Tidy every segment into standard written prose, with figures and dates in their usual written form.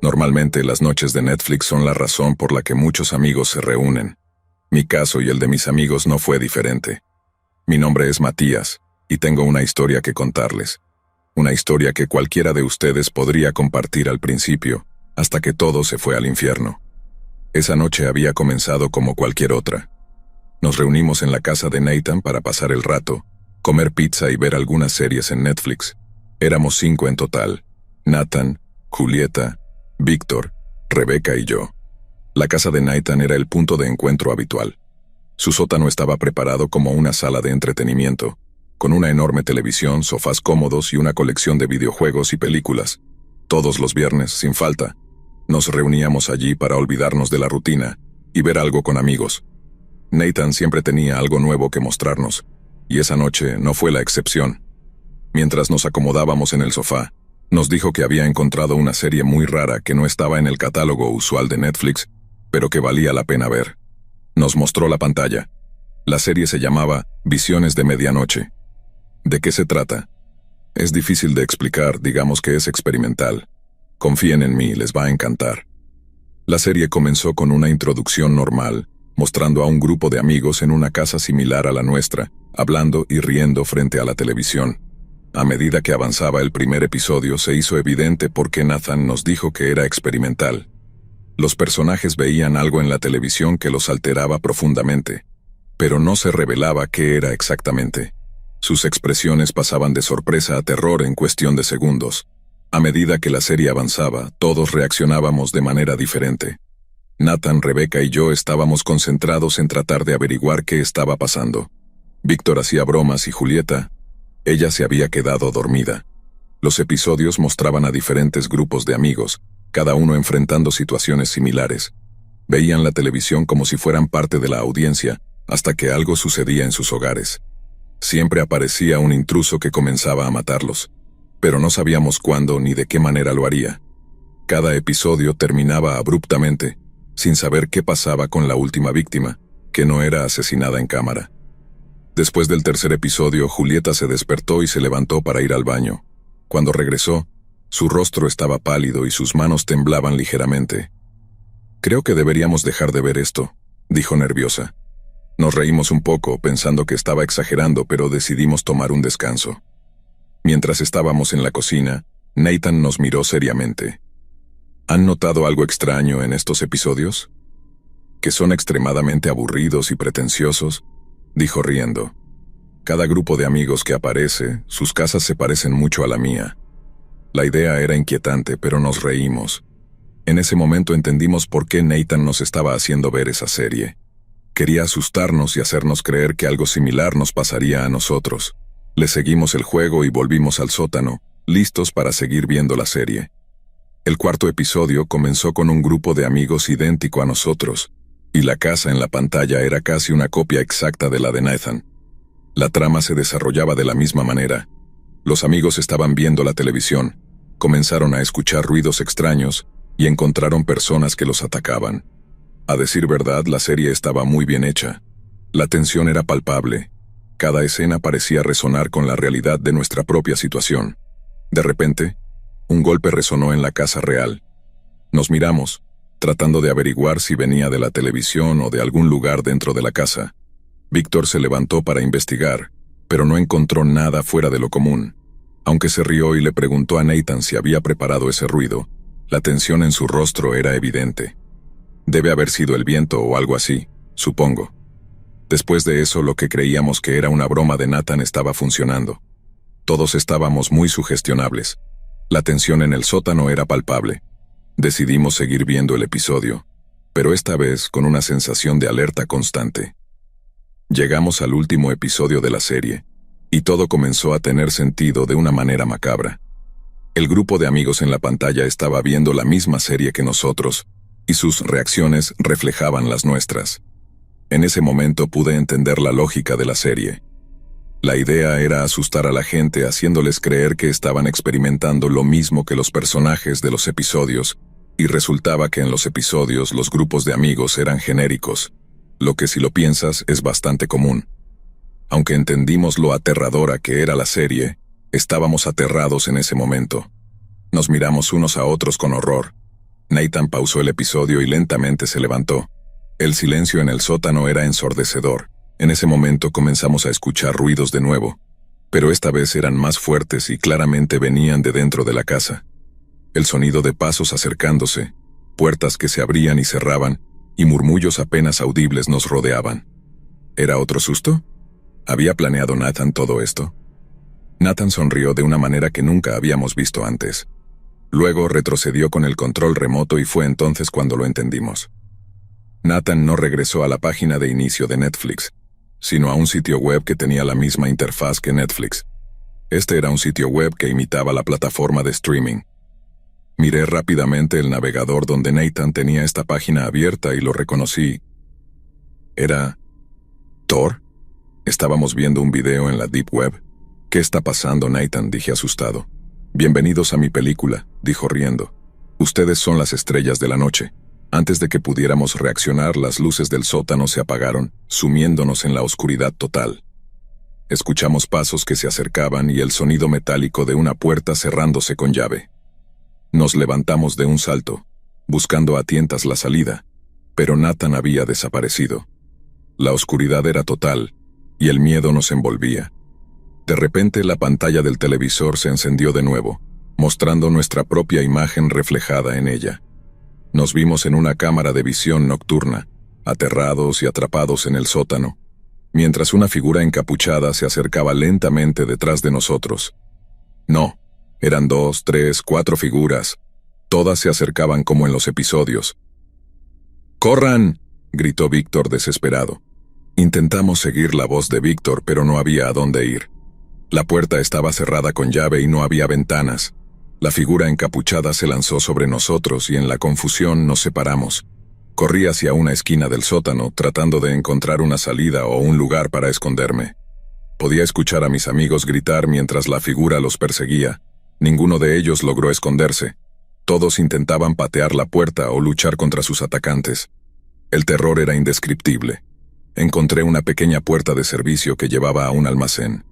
Normalmente las noches de Netflix son la razón por la que muchos amigos se reúnen. Mi caso y el de mis amigos no fue diferente. Mi nombre es Matías, y tengo una historia que contarles. Una historia que cualquiera de ustedes podría compartir al principio, hasta que todo se fue al infierno. Esa noche había comenzado como cualquier otra. Nos reunimos en la casa de Nathan para pasar el rato, comer pizza y ver algunas series en Netflix. Éramos 5 en total: Nathan, Julieta, Víctor, Rebeca y yo. La casa de Nathan era el punto de encuentro habitual. Su sótano estaba preparado como una sala de entretenimiento, con una enorme televisión, sofás cómodos y una colección de videojuegos y películas. Todos los viernes, sin falta, nos reuníamos allí para olvidarnos de la rutina y ver algo con amigos. Nathan siempre tenía algo nuevo que mostrarnos, y esa noche no fue la excepción. Mientras nos acomodábamos en el sofá, nos dijo que había encontrado una serie muy rara que no estaba en el catálogo usual de Netflix, pero que valía la pena ver. Nos mostró la pantalla. La serie se llamaba Visiones de Medianoche. ¿De qué se trata? Es difícil de explicar, digamos que es experimental. Confíen en mí, les va a encantar. La serie comenzó con una introducción normal, mostrando a un grupo de amigos en una casa similar a la nuestra, hablando y riendo frente a la televisión. A medida que avanzaba el primer episodio, se hizo evidente por qué Nathan nos dijo que era experimental. Los personajes veían algo en la televisión que los alteraba profundamente, pero no se revelaba qué era exactamente. Sus expresiones pasaban de sorpresa a terror en cuestión de segundos. A medida que la serie avanzaba, todos reaccionábamos de manera diferente. Nathan, Rebeca y yo estábamos concentrados en tratar de averiguar qué estaba pasando. Víctor hacía bromas y Julieta, ella se había quedado dormida. Los episodios mostraban a diferentes grupos de amigos, cada uno enfrentando situaciones similares. Veían la televisión como si fueran parte de la audiencia, hasta que algo sucedía en sus hogares. Siempre aparecía un intruso que comenzaba a matarlos, pero no sabíamos cuándo ni de qué manera lo haría. Cada episodio terminaba abruptamente, sin saber qué pasaba con la última víctima, que no era asesinada en cámara. Después del tercer episodio, Julieta se despertó y se levantó para ir al baño. Cuando regresó, su rostro estaba pálido y sus manos temblaban ligeramente. «Creo que deberíamos dejar de ver esto», dijo nerviosa. Nos reímos un poco, pensando que estaba exagerando, pero decidimos tomar un descanso. Mientras estábamos en la cocina, Nathan nos miró seriamente. ¿Han notado algo extraño en estos episodios? ¿Que son extremadamente aburridos y pretenciosos?, dijo riendo. Cada grupo de amigos que aparece, sus casas se parecen mucho a la mía. La idea era inquietante, pero nos reímos. En ese momento entendimos por qué Nathan nos estaba haciendo ver esa serie. Quería asustarnos y hacernos creer que algo similar nos pasaría a nosotros. Le seguimos el juego y volvimos al sótano, listos para seguir viendo la serie. El cuarto episodio comenzó con un grupo de amigos idéntico a nosotros, y la casa en la pantalla era casi una copia exacta de la de Nathan. La trama se desarrollaba de la misma manera. Los amigos estaban viendo la televisión, comenzaron a escuchar ruidos extraños y encontraron personas que los atacaban. A decir verdad, la serie estaba muy bien hecha. La tensión era palpable. Cada escena parecía resonar con la realidad de nuestra propia situación. De repente, un golpe resonó en la casa real. Nos miramos, tratando de averiguar si venía de la televisión o de algún lugar dentro de la casa. Víctor se levantó para investigar, pero no encontró nada fuera de lo común. Aunque se rió y le preguntó a Nathan si había preparado ese ruido, la tensión en su rostro era evidente. Debe haber sido el viento o algo así, supongo. Después de eso, lo que creíamos que era una broma de Nathan estaba funcionando. Todos estábamos muy sugestionables. La tensión en el sótano era palpable. Decidimos seguir viendo el episodio, pero esta vez con una sensación de alerta constante. Llegamos al último episodio de la serie, y todo comenzó a tener sentido de una manera macabra. El grupo de amigos en la pantalla estaba viendo la misma serie que nosotros, y sus reacciones reflejaban las nuestras. En ese momento pude entender la lógica de la serie. La idea era asustar a la gente haciéndoles creer que estaban experimentando lo mismo que los personajes de los episodios, y resultaba que en los episodios los grupos de amigos eran genéricos, lo que si lo piensas es bastante común. Aunque entendimos lo aterradora que era la serie, estábamos aterrados en ese momento. Nos miramos unos a otros con horror. Nathan pausó el episodio y lentamente se levantó. El silencio en el sótano era ensordecedor. En ese momento comenzamos a escuchar ruidos de nuevo, pero esta vez eran más fuertes y claramente venían de dentro de la casa. El sonido de pasos acercándose, puertas que se abrían y cerraban, y murmullos apenas audibles nos rodeaban. ¿Era otro susto? ¿Había planeado Nathan todo esto? Nathan sonrió de una manera que nunca habíamos visto antes. Luego retrocedió con el control remoto y fue entonces cuando lo entendimos. Nathan no regresó a la página de inicio de Netflix, sino a un sitio web que tenía la misma interfaz que Netflix. Este era un sitio web que imitaba la plataforma de streaming. Miré rápidamente el navegador donde Nathan tenía esta página abierta y lo reconocí. ¿Era Tor? ¿Estábamos viendo un video en la Deep Web? ¿Qué está pasando, Nathan?, dije asustado. Bienvenidos a mi película, dijo riendo. Ustedes son las estrellas de la noche. Antes de que pudiéramos reaccionar, las luces del sótano se apagaron, sumiéndonos en la oscuridad total. Escuchamos pasos que se acercaban y el sonido metálico de una puerta cerrándose con llave. Nos levantamos de un salto, buscando a tientas la salida, pero Nathan había desaparecido. La oscuridad era total, y el miedo nos envolvía. De repente la pantalla del televisor se encendió de nuevo, mostrando nuestra propia imagen reflejada en ella. Nos vimos en una cámara de visión nocturna, aterrados y atrapados en el sótano, mientras una figura encapuchada se acercaba lentamente detrás de nosotros. No, eran 2, 3, 4 figuras. Todas se acercaban como en los episodios. ¡Corran!, gritó Víctor desesperado. Intentamos seguir la voz de Víctor, pero no había a dónde ir. La puerta estaba cerrada con llave y no había ventanas. La figura encapuchada se lanzó sobre nosotros y en la confusión nos separamos. Corrí hacia una esquina del sótano, tratando de encontrar una salida o un lugar para esconderme. Podía escuchar a mis amigos gritar mientras la figura los perseguía. Ninguno de ellos logró esconderse. Todos intentaban patear la puerta o luchar contra sus atacantes. El terror era indescriptible. Encontré una pequeña puerta de servicio que llevaba a un almacén.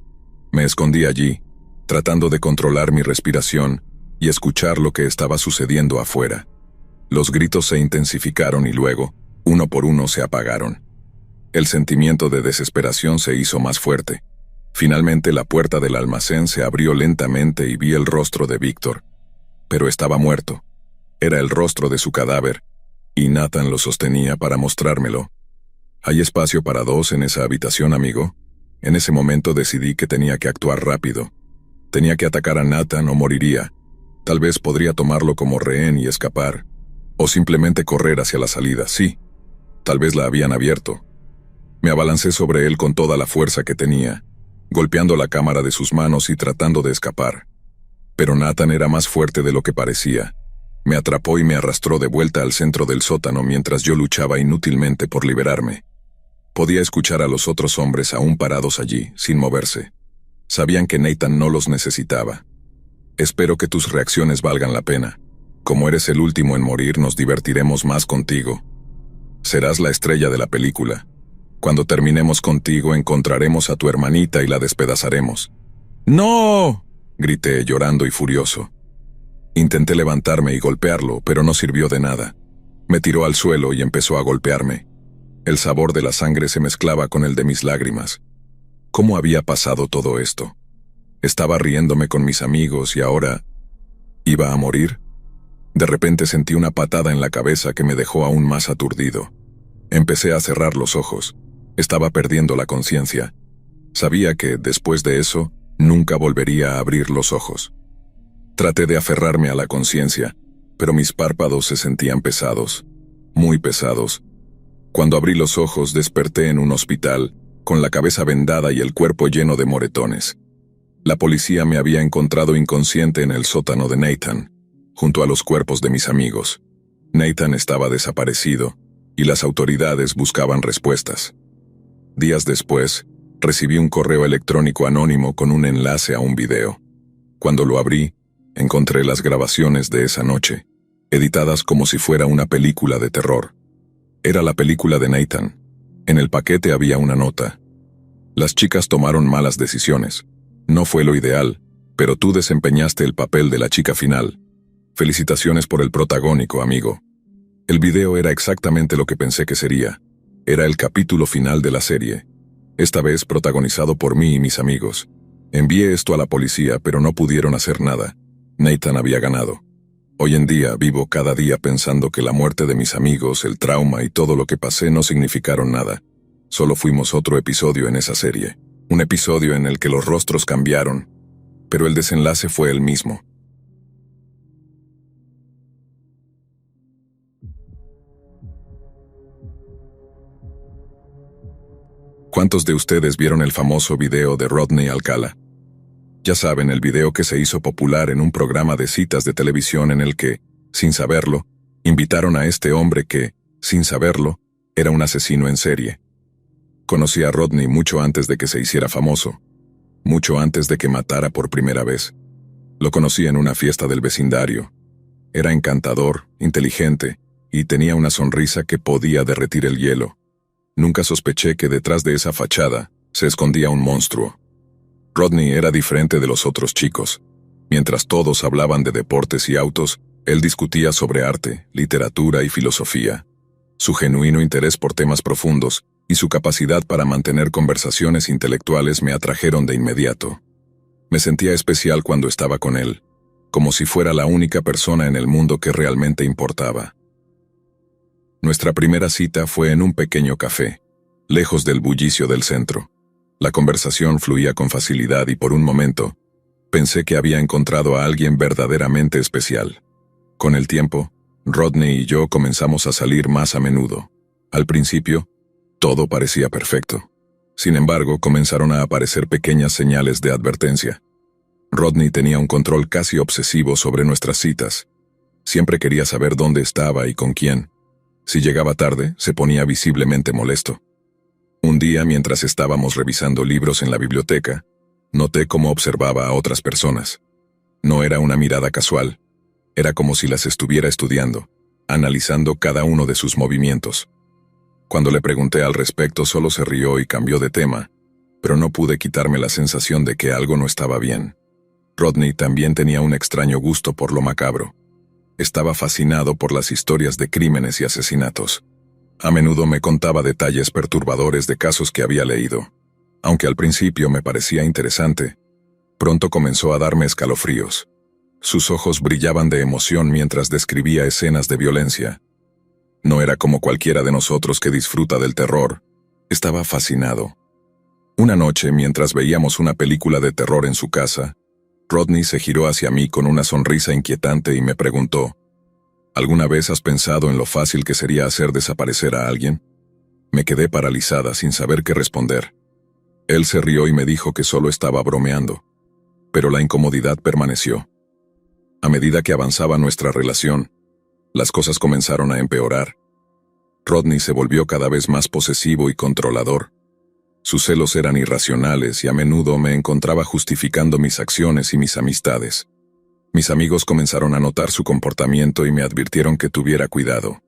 Me escondí allí, tratando de controlar mi respiración y escuchar lo que estaba sucediendo afuera. Los gritos se intensificaron y luego, uno por uno, se apagaron. El sentimiento de desesperación se hizo más fuerte. Finalmente la puerta del almacén se abrió lentamente y vi el rostro de Víctor. Pero estaba muerto. Era el rostro de su cadáver, y Nathan lo sostenía para mostrármelo. ¿Hay espacio para 2 en esa habitación, amigo? En ese momento decidí que tenía que actuar rápido. Tenía que atacar a Nathan o moriría. Tal vez podría tomarlo como rehén y escapar. O simplemente correr hacia la salida, sí. Tal vez la habían abierto. Me abalancé sobre él con toda la fuerza que tenía, golpeando la cámara de sus manos y tratando de escapar. Pero Nathan era más fuerte de lo que parecía. Me atrapó y me arrastró de vuelta al centro del sótano mientras yo luchaba inútilmente por liberarme. Podía escuchar a los otros hombres aún parados allí, sin moverse. Sabían que Nathan no los necesitaba. Espero que tus reacciones valgan la pena. Como eres el último en morir, nos divertiremos más contigo. Serás la estrella de la película. Cuando terminemos contigo, encontraremos a tu hermanita y la despedazaremos. ¡No!, grité llorando y furioso. Intenté levantarme y golpearlo, pero no sirvió de nada. Me tiró al suelo y empezó a golpearme. El sabor de la sangre se mezclaba con el de mis lágrimas. ¿Cómo había pasado todo esto? Estaba riéndome con mis amigos y ahora ¿iba a morir? De repente sentí una patada en la cabeza que me dejó aún más aturdido. Empecé a cerrar los ojos. Estaba perdiendo la conciencia. Sabía que, después de eso, nunca volvería a abrir los ojos. Traté de aferrarme a la conciencia, pero mis párpados se sentían pesados, muy pesados. Cuando abrí los ojos, desperté en un hospital, con la cabeza vendada y el cuerpo lleno de moretones. La policía me había encontrado inconsciente en el sótano de Nathan, junto a los cuerpos de mis amigos. Nathan estaba desaparecido, y las autoridades buscaban respuestas. Días después, recibí un correo electrónico anónimo con un enlace a un video. Cuando lo abrí, encontré las grabaciones de esa noche, editadas como si fuera una película de terror. Era la película de Nathan. En el paquete había una nota. Las chicas tomaron malas decisiones. No fue lo ideal, pero tú desempeñaste el papel de la chica final. Felicitaciones por el protagónico, amigo. El video era exactamente lo que pensé que sería. Era el capítulo final de la serie. Esta vez protagonizado por mí y mis amigos. Envié esto a la policía, pero no pudieron hacer nada. Nathan había ganado. Hoy en día vivo cada día pensando que la muerte de mis amigos, el trauma y todo lo que pasé no significaron nada. Solo fuimos otro episodio en esa serie. Un episodio en el que los rostros cambiaron, pero el desenlace fue el mismo. ¿Cuántos de ustedes vieron el famoso video de Rodney Alcala? Ya saben, el video que se hizo popular en un programa de citas de televisión en el que, sin saberlo, invitaron a este hombre que, sin saberlo, era un asesino en serie. Conocí a Rodney mucho antes de que se hiciera famoso, mucho antes de que matara por primera vez. Lo conocí en una fiesta del vecindario. Era encantador, inteligente, y tenía una sonrisa que podía derretir el hielo. Nunca sospeché que detrás de esa fachada se escondía un monstruo. Rodney era diferente de los otros chicos. Mientras todos hablaban de deportes y autos, él discutía sobre arte, literatura y filosofía. Su genuino interés por temas profundos y su capacidad para mantener conversaciones intelectuales me atrajeron de inmediato. Me sentía especial cuando estaba con él, como si fuera la única persona en el mundo que realmente importaba. Nuestra primera cita fue en un pequeño café, lejos del bullicio del centro. La conversación fluía con facilidad y por un momento, pensé que había encontrado a alguien verdaderamente especial. Con el tiempo, Rodney y yo comenzamos a salir más a menudo. Al principio, todo parecía perfecto. Sin embargo, comenzaron a aparecer pequeñas señales de advertencia. Rodney tenía un control casi obsesivo sobre nuestras citas. Siempre quería saber dónde estaba y con quién. Si llegaba tarde, se ponía visiblemente molesto. Un día, mientras estábamos revisando libros en la biblioteca, noté cómo observaba a otras personas. No era una mirada casual. Era como si las estuviera estudiando, analizando cada uno de sus movimientos. Cuando le pregunté al respecto, solo se rió y cambió de tema, pero no pude quitarme la sensación de que algo no estaba bien. Rodney también tenía un extraño gusto por lo macabro. Estaba fascinado por las historias de crímenes y asesinatos. A menudo me contaba detalles perturbadores de casos que había leído. Aunque al principio me parecía interesante, pronto comenzó a darme escalofríos. Sus ojos brillaban de emoción mientras describía escenas de violencia. No era como cualquiera de nosotros que disfruta del terror. Estaba fascinado. Una noche, mientras veíamos una película de terror en su casa, Rodney se giró hacia mí con una sonrisa inquietante y me preguntó, ¿alguna vez has pensado en lo fácil que sería hacer desaparecer a alguien? Me quedé paralizada sin saber qué responder. Él se rió y me dijo que solo estaba bromeando, pero la incomodidad permaneció. A medida que avanzaba nuestra relación, las cosas comenzaron a empeorar. Rodney se volvió cada vez más posesivo y controlador. Sus celos eran irracionales y a menudo me encontraba justificando mis acciones y mis amistades. Mis amigos comenzaron a notar su comportamiento y me advirtieron que tuviera cuidado.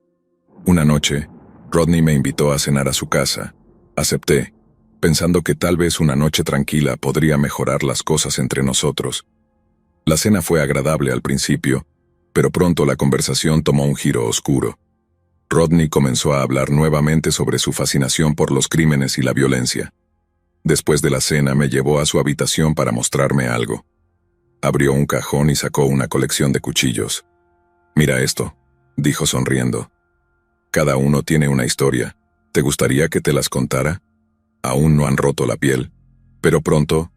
Una noche, Rodney me invitó a cenar a su casa. Acepté, pensando que tal vez una noche tranquila podría mejorar las cosas entre nosotros. La cena fue agradable al principio, pero pronto la conversación tomó un giro oscuro. Rodney comenzó a hablar nuevamente sobre su fascinación por los crímenes y la violencia. Después de la cena me llevó a su habitación para mostrarme algo. Abrió un cajón y sacó una colección de cuchillos. «Mira esto», dijo sonriendo. «Cada uno tiene una historia. ¿Te gustaría que te las contara? Aún no han roto la piel. Pero pronto,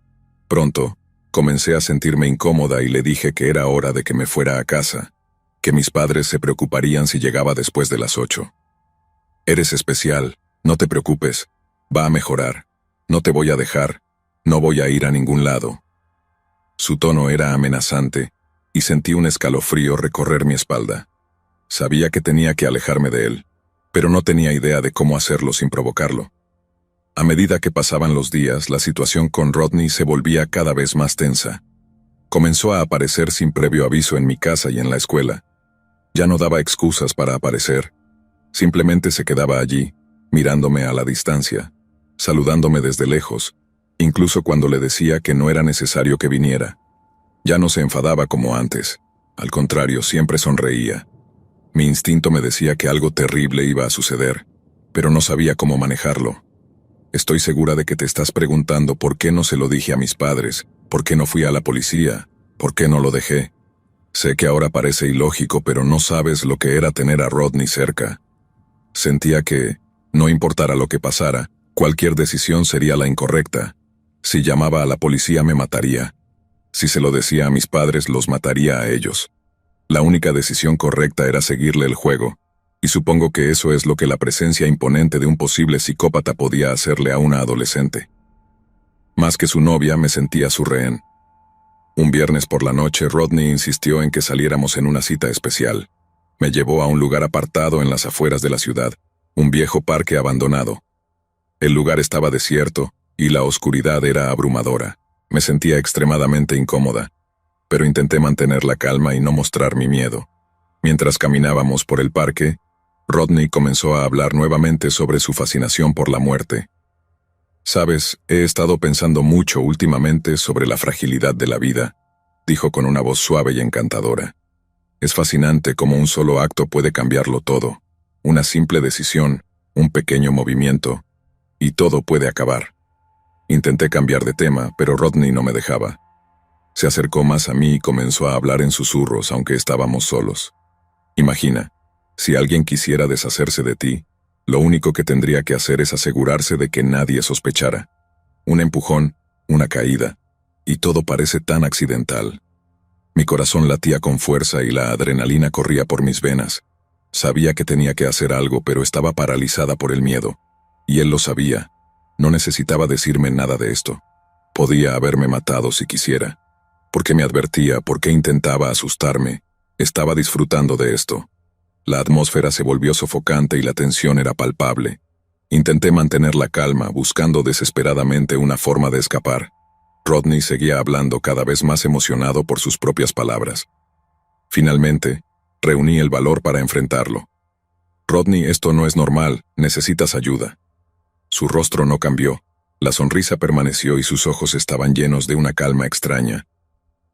comencé a sentirme incómoda y le dije que era hora de que me fuera a casa, que mis padres se preocuparían si llegaba después de las 8. Eres especial, no te preocupes, va a mejorar, no te voy a dejar, no voy a ir a ningún lado». Su tono era amenazante, y sentí un escalofrío recorrer mi espalda. Sabía que tenía que alejarme de él, pero no tenía idea de cómo hacerlo sin provocarlo. A medida que pasaban los días, la situación con Rodney se volvía cada vez más tensa. Comenzó a aparecer sin previo aviso en mi casa y en la escuela. Ya no daba excusas para aparecer. Simplemente se quedaba allí, mirándome a la distancia, saludándome desde lejos, incluso cuando le decía que no era necesario que viniera. Ya no se enfadaba como antes. Al contrario, siempre sonreía. Mi instinto me decía que algo terrible iba a suceder, pero no sabía cómo manejarlo. Estoy segura de que te estás preguntando por qué no se lo dije a mis padres, por qué no fui a la policía, por qué no lo dejé. Sé que ahora parece ilógico, pero no sabes lo que era tener a Rodney cerca. Sentía que, no importara lo que pasara, cualquier decisión sería la incorrecta. Si llamaba a la policía me mataría. Si se lo decía a mis padres los mataría a ellos. La única decisión correcta era seguirle el juego. Y supongo que eso es lo que la presencia imponente de un posible psicópata podía hacerle a una adolescente. Más que su novia, me sentía su rehén. Un viernes por la noche, Rodney insistió en que saliéramos en una cita especial. Me llevó a un lugar apartado en las afueras de la ciudad, un viejo parque abandonado. El lugar estaba desierto, y la oscuridad era abrumadora. Me sentía extremadamente incómoda, pero intenté mantener la calma y no mostrar mi miedo. Mientras caminábamos por el parque, Rodney comenzó a hablar nuevamente sobre su fascinación por la muerte. «Sabes, he estado pensando mucho últimamente sobre la fragilidad de la vida», dijo con una voz suave y encantadora. «Es fascinante cómo un solo acto puede cambiarlo todo. Una simple decisión, un pequeño movimiento, y todo puede acabar». Intenté cambiar de tema, pero Rodney no me dejaba. Se acercó más a mí y comenzó a hablar en susurros, aunque estábamos solos. «Imagina, si alguien quisiera deshacerse de ti, lo único que tendría que hacer es asegurarse de que nadie sospechara. Un empujón, una caída, y todo parece tan accidental». Mi corazón latía con fuerza y la adrenalina corría por mis venas. Sabía que tenía que hacer algo, pero estaba paralizada por el miedo. Y él lo sabía. No necesitaba decirme nada de esto. Podía haberme matado si quisiera. ¿Por qué me advertía? ¿Por qué intentaba asustarme? Estaba disfrutando de esto. La atmósfera se volvió sofocante y la tensión era palpable. Intenté mantener la calma, buscando desesperadamente una forma de escapar. Rodney seguía hablando cada vez más emocionado por sus propias palabras. Finalmente, reuní el valor para enfrentarlo. «Rodney, esto no es normal, necesitas ayuda». Su rostro no cambió, la sonrisa permaneció y sus ojos estaban llenos de una calma extraña.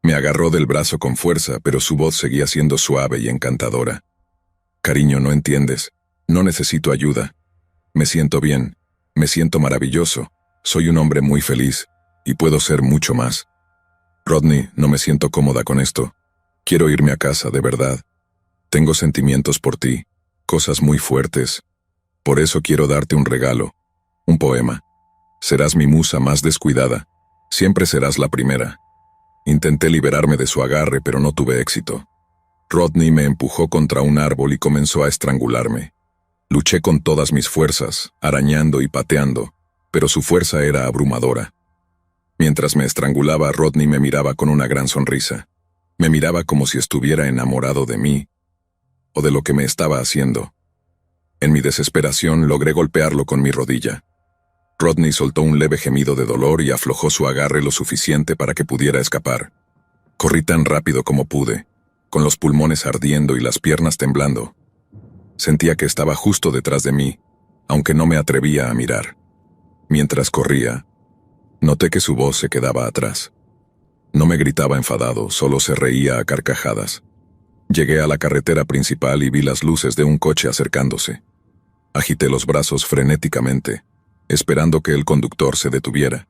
Me agarró del brazo con fuerza, pero su voz seguía siendo suave y encantadora. «Cariño, no entiendes. No necesito ayuda. Me siento bien. Me siento maravilloso. Soy un hombre muy feliz. Y puedo ser mucho más. Rodney, no me siento cómoda con esto. Quiero irme a casa, de verdad. Tengo sentimientos por ti. Cosas muy fuertes. Por eso quiero darte un regalo. Un poema. Serás mi musa más descuidada. Siempre serás la primera». Intenté liberarme de su agarre, pero no tuve éxito. Rodney me empujó contra un árbol y comenzó a estrangularme. Luché con todas mis fuerzas, arañando y pateando, pero su fuerza era abrumadora. Mientras me estrangulaba, Rodney me miraba con una gran sonrisa. Me miraba como si estuviera enamorado de mí, o de lo que me estaba haciendo. En mi desesperación logré golpearlo con mi rodilla. Rodney soltó un leve gemido de dolor y aflojó su agarre lo suficiente para que pudiera escapar. Corrí tan rápido como pude, con los pulmones ardiendo y las piernas temblando. Sentía que estaba justo detrás de mí, aunque no me atrevía a mirar. Mientras corría, noté que su voz se quedaba atrás. No me gritaba enfadado, solo se reía a carcajadas. Llegué a la carretera principal y vi las luces de un coche acercándose. Agité los brazos frenéticamente, esperando que el conductor se detuviera.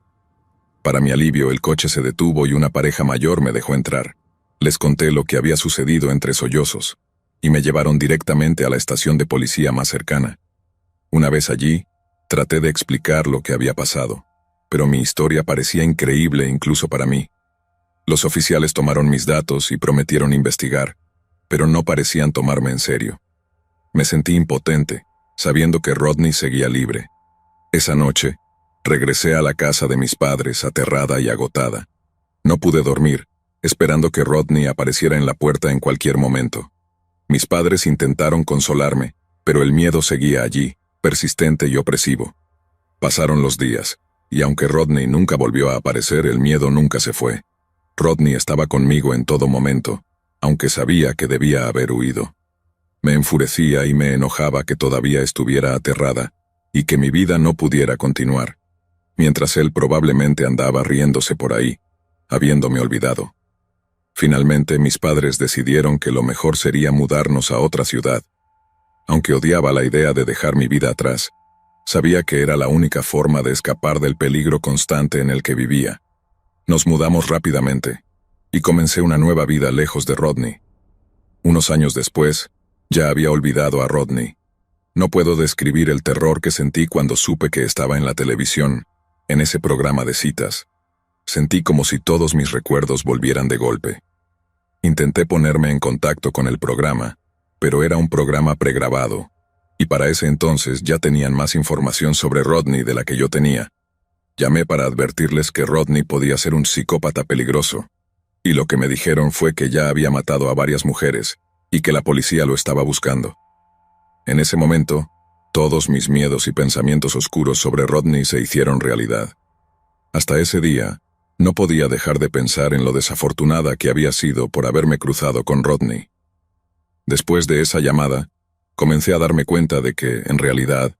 Para mi alivio, el coche se detuvo y una pareja mayor me dejó entrar. Les conté lo que había sucedido entre sollozos, y me llevaron directamente a la estación de policía más cercana. Una vez allí, traté de explicar lo que había pasado, pero mi historia parecía increíble incluso para mí. Los oficiales tomaron mis datos y prometieron investigar, pero no parecían tomarme en serio. Me sentí impotente, sabiendo que Rodney seguía libre. Esa noche, regresé a la casa de mis padres aterrada y agotada. No pude dormir, esperando que Rodney apareciera en la puerta en cualquier momento. Mis padres intentaron consolarme, pero el miedo seguía allí, persistente y opresivo. Pasaron los días, y aunque Rodney nunca volvió a aparecer, el miedo nunca se fue. Rodney estaba conmigo en todo momento, aunque sabía que debía haber huido. Me enfurecía y me enojaba que todavía estuviera aterrada, y que mi vida no pudiera continuar, mientras él probablemente andaba riéndose por ahí, habiéndome olvidado. Finalmente, mis padres decidieron que lo mejor sería mudarnos a otra ciudad. Aunque odiaba la idea de dejar mi vida atrás, sabía que era la única forma de escapar del peligro constante en el que vivía. Nos mudamos rápidamente, y comencé una nueva vida lejos de Rodney. Unos años después, ya había olvidado a Rodney. No puedo describir el terror que sentí cuando supe que estaba en la televisión, en ese programa de citas. Sentí como si todos mis recuerdos volvieran de golpe. Intenté ponerme en contacto con el programa, pero era un programa pregrabado, y para ese entonces ya tenían más información sobre Rodney de la que yo tenía. Llamé para advertirles que Rodney podía ser un psicópata peligroso, y lo que me dijeron fue que ya había matado a varias mujeres, y que la policía lo estaba buscando. En ese momento, todos mis miedos y pensamientos oscuros sobre Rodney se hicieron realidad. Hasta ese día, no podía dejar de pensar en lo desafortunada que había sido por haberme cruzado con Rodney. Después de esa llamada, comencé a darme cuenta de que, en realidad,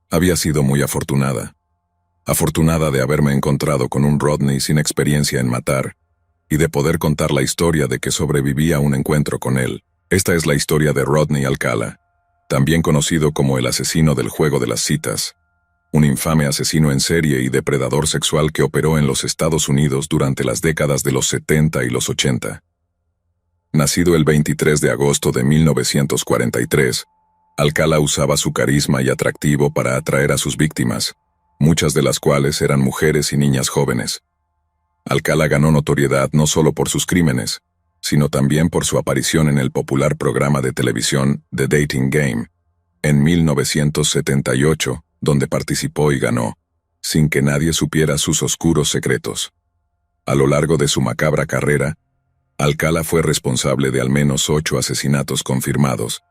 había sido muy afortunada. Afortunada de haberme encontrado con un Rodney sin experiencia en matar, y de poder contar la historia de que sobreviví a un encuentro con él. Esta es la historia de Rodney Alcala, también conocido como el asesino del juego de las citas, un infame asesino en serie y depredador sexual que operó en los Estados Unidos durante las décadas de los 70 y los 80. Nacido el 23 de agosto de 1943, Alcala usaba su carisma y atractivo para atraer a sus víctimas, muchas de las cuales eran mujeres y niñas jóvenes. Alcala ganó notoriedad no solo por sus crímenes, sino también por su aparición en el popular programa de televisión The Dating Game, en 1978, donde participó y ganó, sin que nadie supiera sus oscuros secretos. A lo largo de su macabra carrera, Alcala fue responsable de al menos 8 asesinatos confirmados,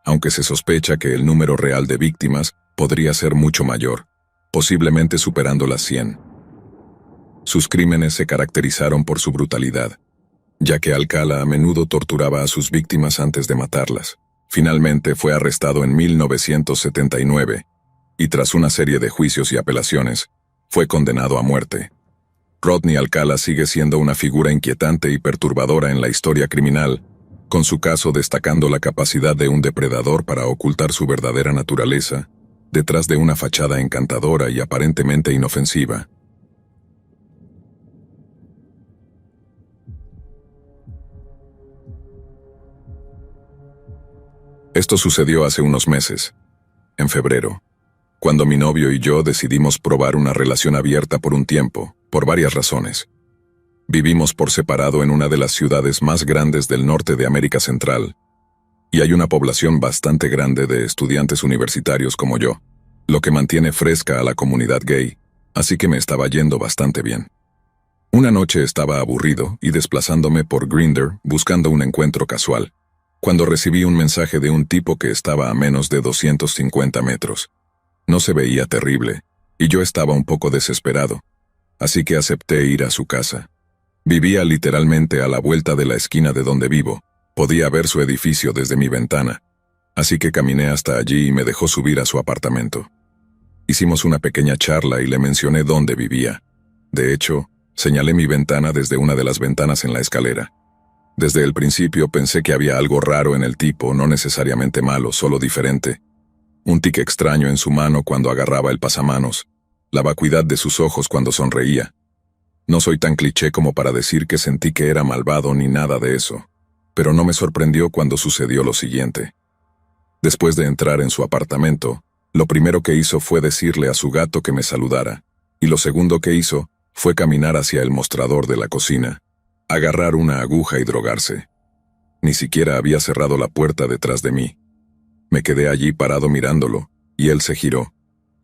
aunque se sospecha que el número real de víctimas podría ser mucho mayor, posiblemente superando las 100. Sus crímenes se caracterizaron por su brutalidad, ya que Alcala a menudo torturaba a sus víctimas antes de matarlas. Finalmente fue arrestado en 1979, y tras una serie de juicios y apelaciones, fue condenado a muerte. Rodney Alcala sigue siendo una figura inquietante y perturbadora en la historia criminal, con su caso destacando la capacidad de un depredador para ocultar su verdadera naturaleza, detrás de una fachada encantadora y aparentemente inofensiva. Esto sucedió hace unos meses, en febrero, cuando mi novio y yo decidimos probar una relación abierta por un tiempo, por varias razones. Vivimos por separado en una de las ciudades más grandes del norte de América Central, y hay una población bastante grande de estudiantes universitarios como yo, lo que mantiene fresca a la comunidad gay, así que me estaba yendo bastante bien. Una noche estaba aburrido y desplazándome por Grindr buscando un encuentro casual, cuando recibí un mensaje de un tipo que estaba a menos de 250 metros. No se veía terrible, y yo estaba un poco desesperado, así que acepté ir a su casa. Vivía literalmente a la vuelta de la esquina de donde vivo, podía ver su edificio desde mi ventana, así que caminé hasta allí y me dejó subir a su apartamento. Hicimos una pequeña charla y le mencioné dónde vivía. De hecho, señalé mi ventana desde una de las ventanas en la escalera. Desde el principio pensé que había algo raro en el tipo, no necesariamente malo, solo diferente. Un tic extraño en su mano cuando agarraba el pasamanos, la vacuidad de sus ojos cuando sonreía. No soy tan cliché como para decir que sentí que era malvado ni nada de eso, pero no me sorprendió cuando sucedió lo siguiente. Después de entrar en su apartamento, lo primero que hizo fue decirle a su gato que me saludara, y lo segundo que hizo fue caminar hacia el mostrador de la cocina, agarrar una aguja y drogarse. Ni siquiera había cerrado la puerta detrás de mí. Me quedé allí parado mirándolo, y él se giró,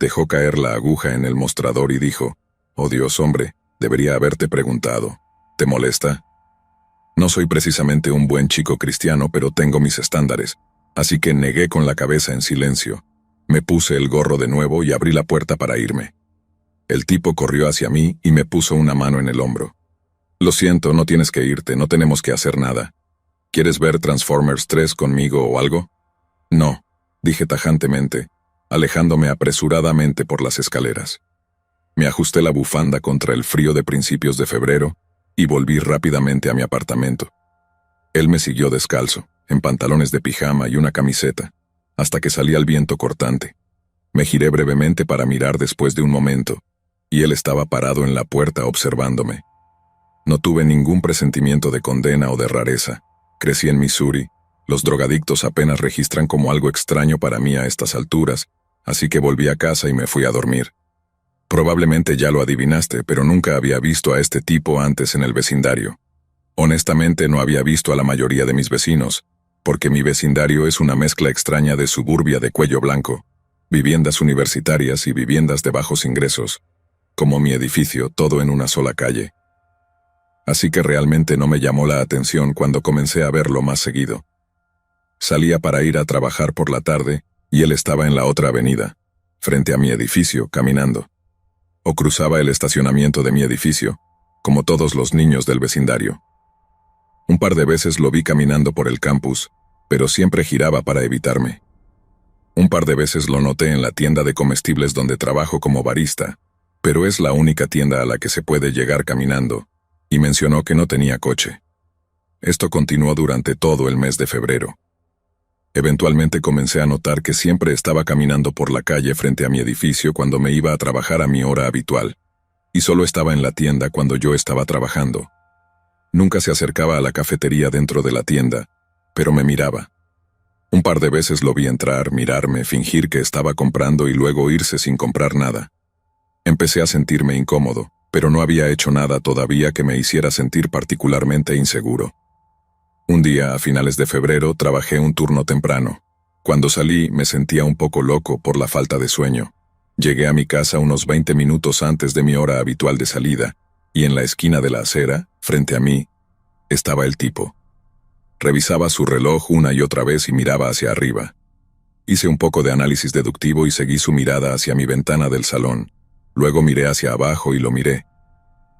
dejó caer la aguja en el mostrador y dijo, «Oh Dios, hombre, debería haberte preguntado. ¿Te molesta?» No soy precisamente un buen chico cristiano, pero tengo mis estándares, así que negué con la cabeza en silencio. Me puse el gorro de nuevo y abrí la puerta para irme. El tipo corrió hacia mí y me puso una mano en el hombro. «Lo siento, no tienes que irte, no tenemos que hacer nada. ¿Quieres ver Transformers 3 conmigo o algo?» «No», dije tajantemente, alejándome apresuradamente por las escaleras. Me ajusté la bufanda contra el frío de principios de febrero y volví rápidamente a mi apartamento. Él me siguió descalzo, en pantalones de pijama y una camiseta, hasta que salí al viento cortante. Me giré brevemente para mirar después de un momento, y él estaba parado en la puerta observándome. No tuve ningún presentimiento de condena o de rareza. Crecí en Missouri. Los drogadictos apenas registran como algo extraño para mí a estas alturas, así que volví a casa y me fui a dormir. Probablemente ya lo adivinaste, pero nunca había visto a este tipo antes en el vecindario. Honestamente no había visto a la mayoría de mis vecinos, porque mi vecindario es una mezcla extraña de suburbia de cuello blanco, viviendas universitarias y viviendas de bajos ingresos, como mi edificio, todo en una sola calle. Así que realmente no me llamó la atención cuando comencé a verlo más seguido. Salía para ir a trabajar por la tarde, y él estaba en la otra avenida, frente a mi edificio, caminando. O cruzaba el estacionamiento de mi edificio, como todos los niños del vecindario. Un par de veces lo vi caminando por el campus, pero siempre giraba para evitarme. Un par de veces lo noté en la tienda de comestibles donde trabajo como barista, pero es la única tienda a la que se puede llegar caminando, y mencionó que no tenía coche. Esto continuó durante todo el mes de febrero. Eventualmente comencé a notar que siempre estaba caminando por la calle frente a mi edificio cuando me iba a trabajar a mi hora habitual, y solo estaba en la tienda cuando yo estaba trabajando. Nunca se acercaba a la cafetería dentro de la tienda, pero me miraba. Un par de veces lo vi entrar, mirarme, fingir que estaba comprando y luego irse sin comprar nada. Empecé a sentirme incómodo, pero no había hecho nada todavía que me hiciera sentir particularmente inseguro. Un día, a finales de febrero, trabajé un turno temprano. Cuando salí, me sentía un poco loco por la falta de sueño. Llegué a mi casa unos 20 minutos antes de mi hora habitual de salida, y en la esquina de la acera, frente a mí, estaba el tipo. Revisaba su reloj una y otra vez y miraba hacia arriba. Hice un poco de análisis deductivo y seguí su mirada hacia mi ventana del salón. Luego miré hacia abajo y lo miré.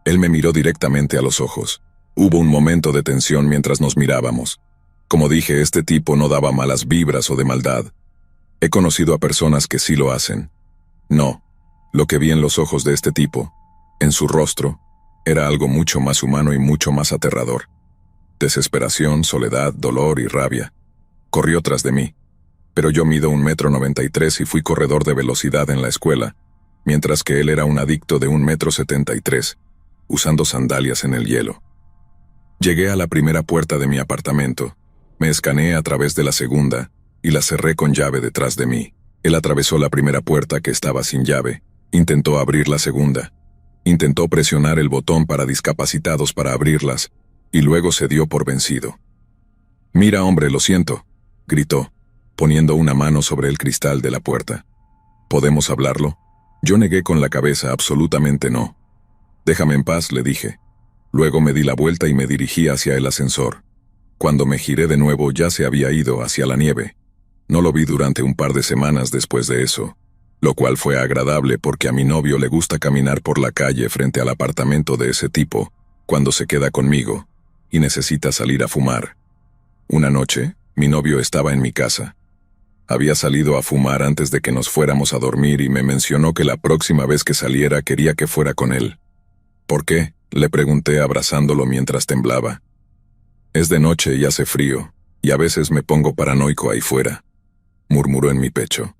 Él me miró directamente a los ojos. Hubo un momento de tensión mientras nos mirábamos. Como dije, este tipo no daba malas vibras o de maldad. He conocido a personas que sí lo hacen. No, lo que vi en los ojos de este tipo, en su rostro, era algo mucho más humano y mucho más aterrador. Desesperación, soledad, dolor y rabia. Corrió tras de mí. Pero yo mido 1,93 m y fui corredor de velocidad en la escuela, mientras que él era un adicto de 1,73 m, usando sandalias en el hielo. Llegué a la primera puerta de mi apartamento, me escaneé a través de la segunda, y la cerré con llave detrás de mí. Él atravesó la primera puerta que estaba sin llave, intentó abrir la segunda, intentó presionar el botón para discapacitados para abrirlas, y luego se dio por vencido. «Mira, hombre, lo siento», gritó, poniendo una mano sobre el cristal de la puerta. «¿Podemos hablarlo?» Yo negué con la cabeza absolutamente no. «Déjame en paz», le dije. Luego me di la vuelta y me dirigí hacia el ascensor. Cuando me giré de nuevo ya se había ido hacia la nieve. No lo vi durante un par de semanas después de eso, lo cual fue agradable porque a mi novio le gusta caminar por la calle frente al apartamento de ese tipo, cuando se queda conmigo, y necesita salir a fumar. Una noche, mi novio estaba en mi casa. Había salido a fumar antes de que nos fuéramos a dormir y me mencionó que la próxima vez que saliera quería que fuera con él. «¿Por qué?», le pregunté abrazándolo mientras temblaba. «Es de noche y hace frío, y a veces me pongo paranoico ahí fuera», murmuró en mi pecho.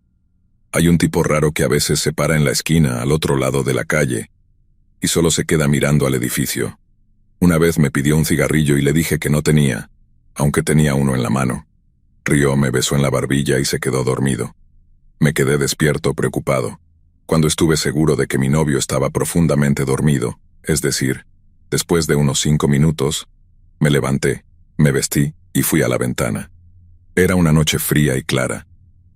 «Hay un tipo raro que a veces se para en la esquina al otro lado de la calle, y solo se queda mirando al edificio. Una vez me pidió un cigarrillo y le dije que no tenía, aunque tenía uno en la mano. Rió, me besó en la barbilla y se quedó dormido. Me quedé despierto, preocupado. Cuando estuve seguro de que mi novio estaba profundamente dormido, es decir, después de unos 5 minutos, me levanté, me vestí y fui a la ventana. Era una noche fría y clara.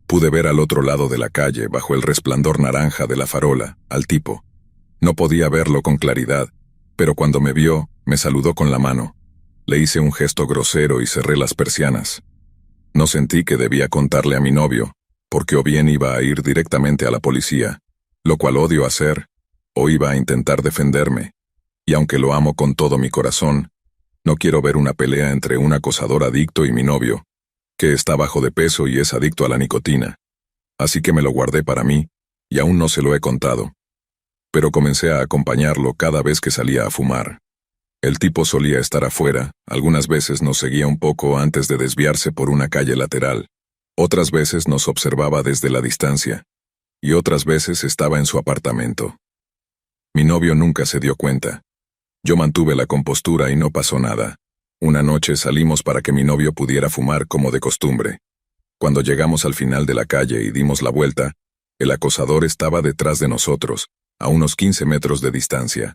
Pude ver al otro lado de la calle, bajo el resplandor naranja de la farola, al tipo. No podía verlo con claridad, pero cuando me vio, me saludó con la mano. Le hice un gesto grosero y cerré las persianas. No sentí que debía contarle a mi novio, porque o bien iba a ir directamente a la policía, lo cual odio hacer, o iba a intentar defenderme. Y aunque lo amo con todo mi corazón, no quiero ver una pelea entre un acosador adicto y mi novio, que está bajo de peso y es adicto a la nicotina. Así que me lo guardé para mí, y aún no se lo he contado. Pero comencé a acompañarlo cada vez que salía a fumar. El tipo solía estar afuera, algunas veces nos seguía un poco antes de desviarse por una calle lateral, otras veces nos observaba desde la distancia, y otras veces estaba en su apartamento. Mi novio nunca se dio cuenta. Yo mantuve la compostura y no pasó nada. Una noche salimos para que mi novio pudiera fumar como de costumbre. Cuando llegamos al final de la calle y dimos la vuelta, el acosador estaba detrás de nosotros, a unos 15 metros de distancia.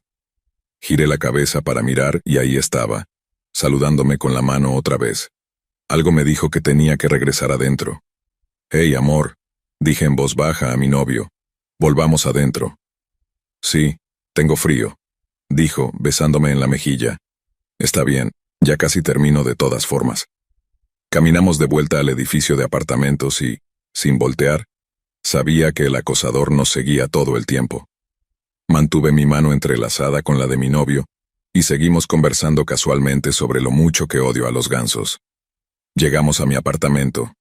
Giré la cabeza para mirar y ahí estaba, saludándome con la mano otra vez. Algo me dijo que tenía que regresar adentro. «Hey, amor», dije en voz baja a mi novio, «volvamos adentro». «Sí, tengo frío», dijo, besándome en la mejilla. «Está bien, ya casi termino de todas formas». Caminamos de vuelta al edificio de apartamentos y, sin voltear, sabía que el acosador nos seguía todo el tiempo. Mantuve mi mano entrelazada con la de mi novio, y seguimos conversando casualmente sobre lo mucho que odio a los gansos. Llegamos a mi apartamento.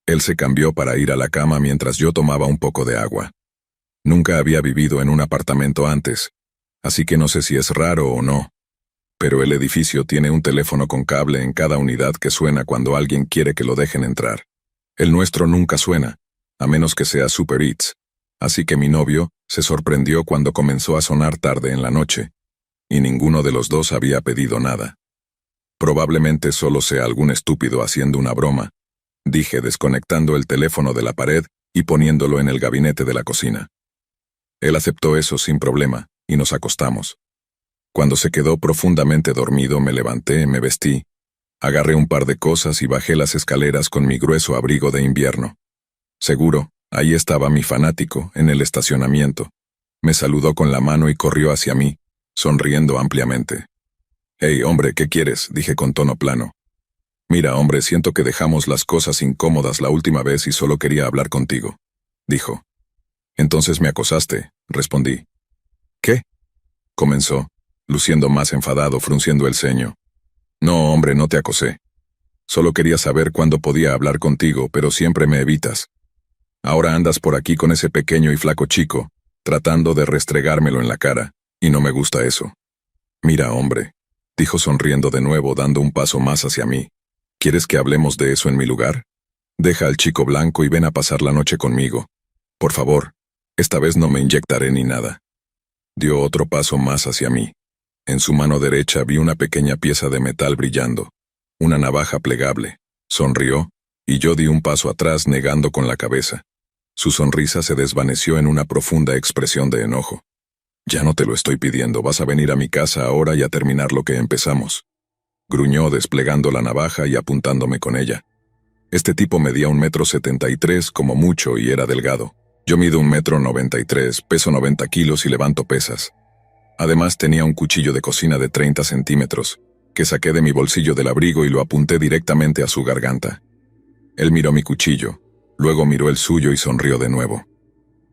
Él se cambió para ir a la cama mientras yo tomaba un poco de agua. Nunca había vivido en un apartamento antes, así que no sé si es raro o no. Pero el edificio tiene un teléfono con cable en cada unidad que suena cuando alguien quiere que lo dejen entrar. El nuestro nunca suena, a menos que sea Super Eats. Así que mi novio se sorprendió cuando comenzó a sonar tarde en la noche, y ninguno de los dos había pedido nada. Probablemente solo sea algún estúpido haciendo una broma, dije desconectando el teléfono de la pared y poniéndolo en el gabinete de la cocina. Él aceptó eso sin problema, y nos acostamos. Cuando se quedó profundamente dormido me levanté, me vestí, agarré un par de cosas y bajé las escaleras con mi grueso abrigo de invierno. Seguro, ahí estaba mi fanático, en el estacionamiento. Me saludó con la mano y corrió hacia mí, sonriendo ampliamente. «Hey, hombre, ¿qué quieres?», dije con tono plano. «Mira, hombre, siento que dejamos las cosas incómodas la última vez y solo quería hablar contigo», dijo. «Entonces me acosaste», respondí. «¿Qué?», comenzó, luciendo más enfadado, frunciendo el ceño. «No, hombre, no te acosé. Solo quería saber cuándo podía hablar contigo, pero siempre me evitas. Ahora andas por aquí con ese pequeño y flaco chico, tratando de restregármelo en la cara, y no me gusta eso». «Mira, hombre», dijo sonriendo de nuevo, dando un paso más hacia mí. «¿Quieres que hablemos de eso en mi lugar? Deja al chico blanco y ven a pasar la noche conmigo. Por favor, esta vez no me inyectaré ni nada». Dio otro paso más hacia mí. En su mano derecha vi una pequeña pieza de metal brillando, una navaja plegable. Sonrió, y yo di un paso atrás negando con la cabeza. Su sonrisa se desvaneció en una profunda expresión de enojo. «Ya no te lo estoy pidiendo, vas a venir a mi casa ahora y a terminar lo que empezamos», gruñó desplegando la navaja y apuntándome con ella. Este tipo medía 1,73 m como mucho y era delgado. Yo mido 1,93 m, peso 90 kilos y levanto pesas. Además tenía un cuchillo de cocina de 30 centímetros, que saqué de mi bolsillo del abrigo y lo apunté directamente a su garganta. Él miró mi cuchillo, luego miró el suyo y sonrió de nuevo.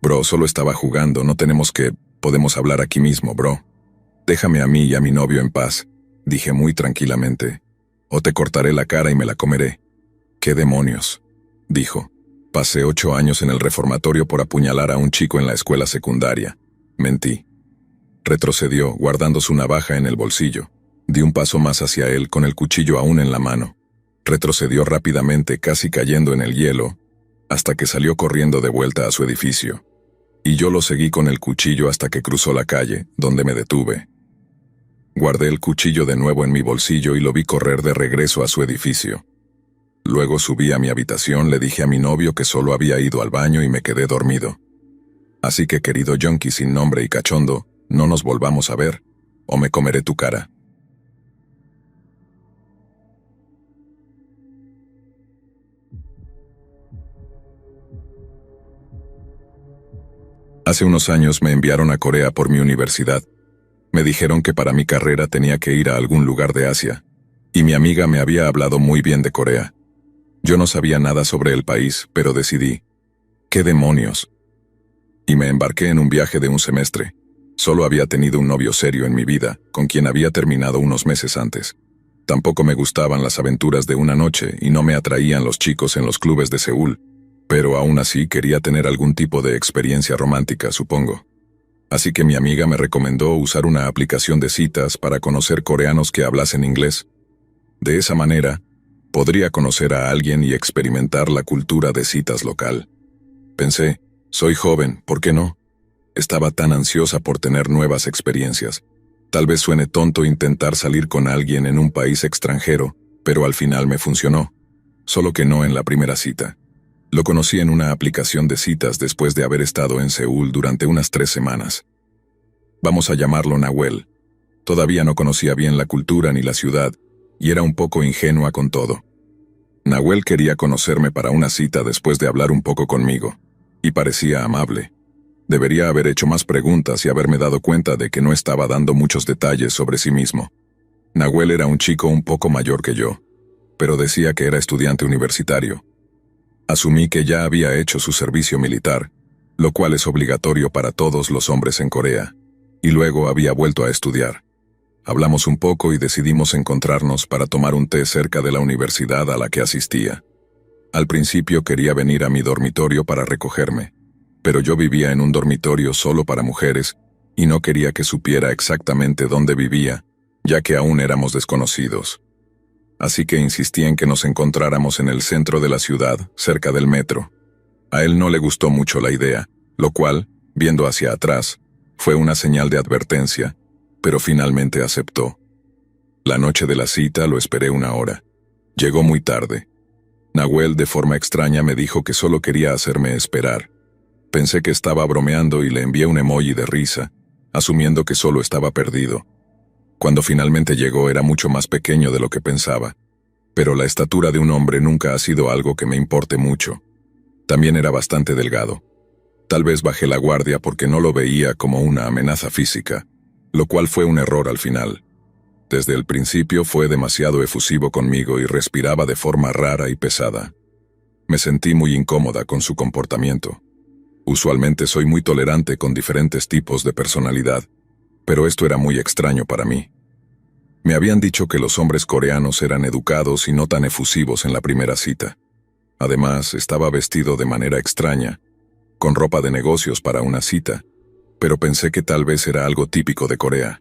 «Bro, solo estaba jugando, no tenemos que... Podemos hablar aquí mismo, bro. Déjame a mí y a mi novio en paz», dije muy tranquilamente. «O te cortaré la cara y me la comeré». «¿Qué demonios?», dijo. «Pasé 8 años en el reformatorio por apuñalar a un chico en la escuela secundaria». Mentí. Retrocedió, guardando su navaja en el bolsillo. Di un paso más hacia él, con el cuchillo aún en la mano. Retrocedió rápidamente, casi cayendo en el hielo, hasta que salió corriendo de vuelta a su edificio. Y yo lo seguí con el cuchillo hasta que cruzó la calle, donde me detuve. Guardé el cuchillo de nuevo en mi bolsillo y lo vi correr de regreso a su edificio. Luego subí a mi habitación, le dije a mi novio que solo había ido al baño y me quedé dormido. Así que, querido yonki sin nombre y cachondo, no nos volvamos a ver, o me comeré tu cara. Hace unos años me enviaron a Corea por mi universidad. Me dijeron que para mi carrera tenía que ir a algún lugar de Asia, y mi amiga me había hablado muy bien de Corea. Yo no sabía nada sobre el país, pero decidí, ¿qué demonios? Y me embarqué en un viaje de un semestre. Solo había tenido un novio serio en mi vida, con quien había terminado unos meses antes. Tampoco me gustaban las aventuras de una noche y no me atraían los chicos en los clubes de Seúl, pero aún así quería tener algún tipo de experiencia romántica, supongo. Así que mi amiga me recomendó usar una aplicación de citas para conocer coreanos que hablasen inglés. De esa manera, podría conocer a alguien y experimentar la cultura de citas local. Pensé, soy joven, ¿por qué no? Estaba tan ansiosa por tener nuevas experiencias. Tal vez suene tonto intentar salir con alguien en un país extranjero, pero al final me funcionó. Solo que no en la primera cita. Lo conocí en una aplicación de citas después de haber estado en Seúl durante unas 3 semanas. Vamos a llamarlo Nahuel. Todavía no conocía bien la cultura ni la ciudad, y era un poco ingenua con todo. Nahuel quería conocerme para una cita después de hablar un poco conmigo, y parecía amable. Debería haber hecho más preguntas y haberme dado cuenta de que no estaba dando muchos detalles sobre sí mismo. Nahuel era un chico un poco mayor que yo, pero decía que era estudiante universitario. Asumí que ya había hecho su servicio militar, lo cual es obligatorio para todos los hombres en Corea, y luego había vuelto a estudiar. Hablamos un poco y decidimos encontrarnos para tomar un té cerca de la universidad a la que asistía. Al principio quería venir a mi dormitorio para recogerme, pero yo vivía en un dormitorio solo para mujeres y no quería que supiera exactamente dónde vivía, ya que aún éramos desconocidos. Así que insistí en que nos encontráramos en el centro de la ciudad, cerca del metro. A él no le gustó mucho la idea, lo cual, viendo hacia atrás, fue una señal de advertencia, pero finalmente aceptó. La noche de la cita lo esperé 1 hora. Llegó muy tarde. Nahuel de forma extraña me dijo que solo quería hacerme esperar. Pensé que estaba bromeando y le envié un emoji de risa, asumiendo que solo estaba perdido. Cuando finalmente llegó era mucho más pequeño de lo que pensaba, pero la estatura de un hombre nunca ha sido algo que me importe mucho. También era bastante delgado. Tal vez bajé la guardia porque no lo veía como una amenaza física, lo cual fue un error al final. Desde el principio fue demasiado efusivo conmigo y respiraba de forma rara y pesada. Me sentí muy incómoda con su comportamiento. Usualmente soy muy tolerante con diferentes tipos de personalidad, pero esto era muy extraño para mí. Me habían dicho que los hombres coreanos eran educados y no tan efusivos en la primera cita. Además, estaba vestido de manera extraña, con ropa de negocios para una cita, pero pensé que tal vez era algo típico de Corea.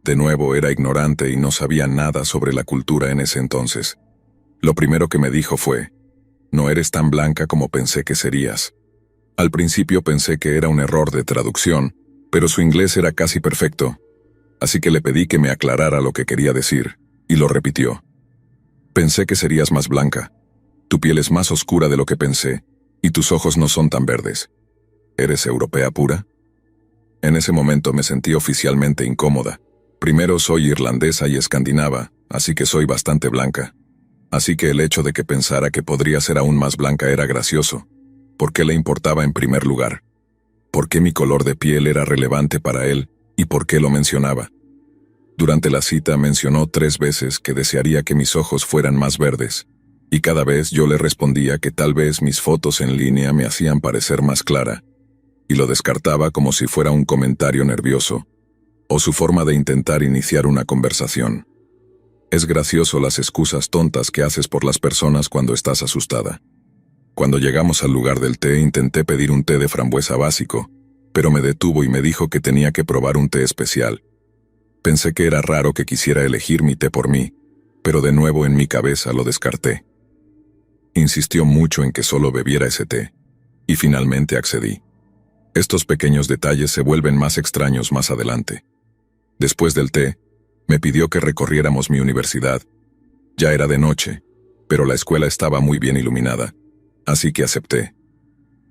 De nuevo, era ignorante y no sabía nada sobre la cultura en ese entonces. Lo primero que me dijo fue, «No eres tan blanca como pensé que serías». Al principio pensé que era un error de traducción, pero su inglés era casi perfecto, así que le pedí que me aclarara lo que quería decir, y lo repitió. «Pensé que serías más blanca. Tu piel es más oscura de lo que pensé, y tus ojos no son tan verdes. ¿Eres europea pura?» En ese momento me sentí oficialmente incómoda. Primero, soy irlandesa y escandinava, así que soy bastante blanca. Así que el hecho de que pensara que podría ser aún más blanca era gracioso. ¿Por qué le importaba en primer lugar? ¿Por qué mi color de piel era relevante para él y por qué lo mencionaba? Durante la cita mencionó 3 veces que desearía que mis ojos fueran más verdes, y cada vez yo le respondía que tal vez mis fotos en línea me hacían parecer más clara, y lo descartaba como si fuera un comentario nervioso, o su forma de intentar iniciar una conversación. Es gracioso las excusas tontas que haces por las personas cuando estás asustada. Cuando llegamos al lugar del té intenté pedir un té de frambuesa básico, pero me detuvo y me dijo que tenía que probar un té especial. Pensé que era raro que quisiera elegir mi té por mí, pero de nuevo en mi cabeza lo descarté. Insistió mucho en que solo bebiera ese té, y finalmente accedí. Estos pequeños detalles se vuelven más extraños más adelante. Después del té, me pidió que recorriéramos mi universidad. Ya era de noche, pero la escuela estaba muy bien iluminada, así que acepté.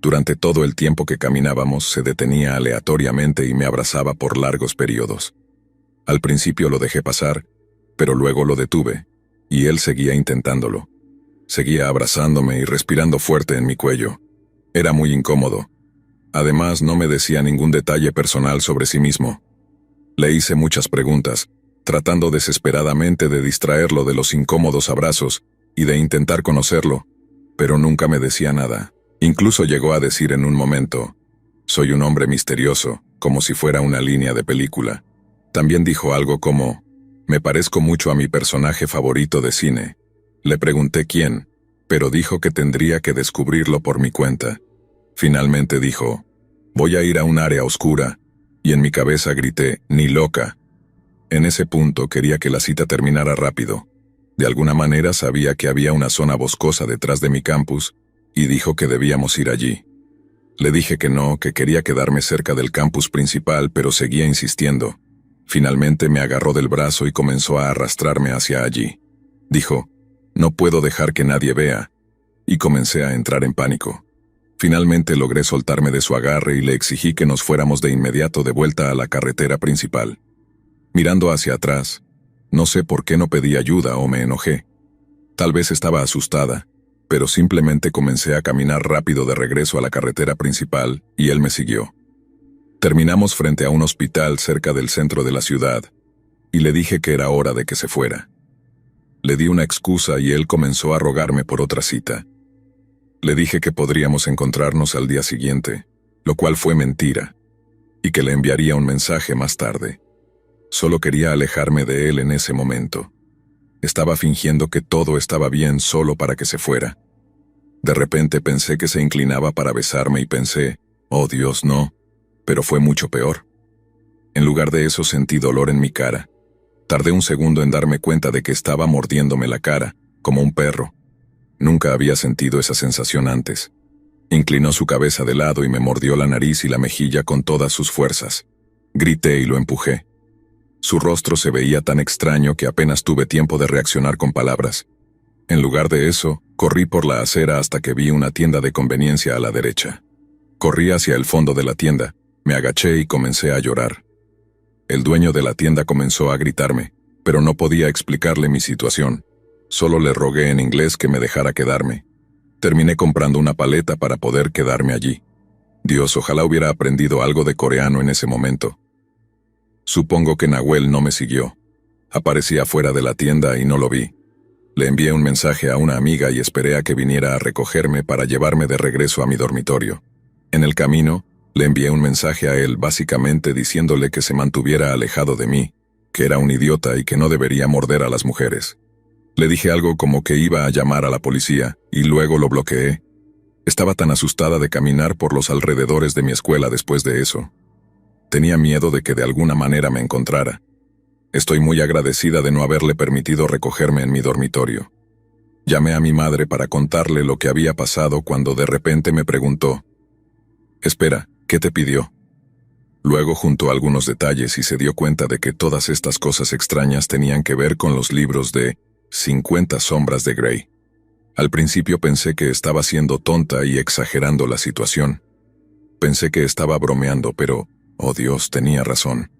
Durante todo el tiempo que caminábamos se detenía aleatoriamente y me abrazaba por largos periodos. Al principio lo dejé pasar, pero luego lo detuve, y él seguía intentándolo. Seguía abrazándome y respirando fuerte en mi cuello. Era muy incómodo. Además, no me decía ningún detalle personal sobre sí mismo. Le hice muchas preguntas, tratando desesperadamente de distraerlo de los incómodos abrazos y de intentar conocerlo, pero nunca me decía nada. Incluso llegó a decir en un momento, «Soy un hombre misterioso», como si fuera una línea de película. También dijo algo como, «Me parezco mucho a mi personaje favorito de cine». Le pregunté quién, pero dijo que tendría que descubrirlo por mi cuenta. Finalmente dijo, «Voy a ir a un área oscura, y en mi cabeza grité, «¡Ni loca!». En ese punto quería que la cita terminara rápido. De alguna manera sabía que había una zona boscosa detrás de mi campus, y dijo que debíamos ir allí. Le dije que no, que quería quedarme cerca del campus principal, pero seguía insistiendo. Finalmente me agarró del brazo y comenzó a arrastrarme hacia allí. Dijo, «No puedo dejar que nadie vea», y comencé a entrar en pánico. Finalmente logré soltarme de su agarre y le exigí que nos fuéramos de inmediato de vuelta a la carretera principal. Mirando hacia atrás, no sé por qué no pedí ayuda o me enojé. Tal vez estaba asustada, pero simplemente comencé a caminar rápido de regreso a la carretera principal y él me siguió. Terminamos frente a un hospital cerca del centro de la ciudad, y le dije que era hora de que se fuera. Le di una excusa y él comenzó a rogarme por otra cita. Le dije que podríamos encontrarnos al día siguiente, lo cual fue mentira, y que le enviaría un mensaje más tarde. Solo quería alejarme de él en ese momento. Estaba fingiendo que todo estaba bien solo para que se fuera. De repente pensé que se inclinaba para besarme y pensé, «Oh Dios, no», pero fue mucho peor. En lugar de eso sentí dolor en mi cara. Tardé un segundo en darme cuenta de que estaba mordiéndome la cara, como un perro. Nunca había sentido esa sensación antes. Inclinó su cabeza de lado y me mordió la nariz y la mejilla con todas sus fuerzas. Grité y lo empujé. Su rostro se veía tan extraño que apenas tuve tiempo de reaccionar con palabras. En lugar de eso, corrí por la acera hasta que vi una tienda de conveniencia a la derecha. Corrí hacia el fondo de la tienda, me agaché y comencé a llorar. El dueño de la tienda comenzó a gritarme, pero no podía explicarle mi situación. Solo le rogué en inglés que me dejara quedarme. Terminé comprando una paleta para poder quedarme allí. Dios, ojalá hubiera aprendido algo de coreano en ese momento. Supongo que Nahuel no me siguió. Aparecía fuera de la tienda y no lo vi. Le envié un mensaje a una amiga y esperé a que viniera a recogerme para llevarme de regreso a mi dormitorio. En el camino, le envié un mensaje a él básicamente diciéndole que se mantuviera alejado de mí, que era un idiota y que no debería morder a las mujeres. Le dije algo como que iba a llamar a la policía, y luego lo bloqueé. Estaba tan asustada de caminar por los alrededores de mi escuela después de eso. Tenía miedo de que de alguna manera me encontrara. Estoy muy agradecida de no haberle permitido recogerme en mi dormitorio. Llamé a mi madre para contarle lo que había pasado cuando de repente me preguntó, «Espera, ¿qué te pidió?». Luego juntó algunos detalles y se dio cuenta de que todas estas cosas extrañas tenían que ver con los libros de 50 sombras de Grey. Al principio pensé que estaba siendo tonta y exagerando la situación. Pensé que estaba bromeando, pero, oh Dios, tenía razón.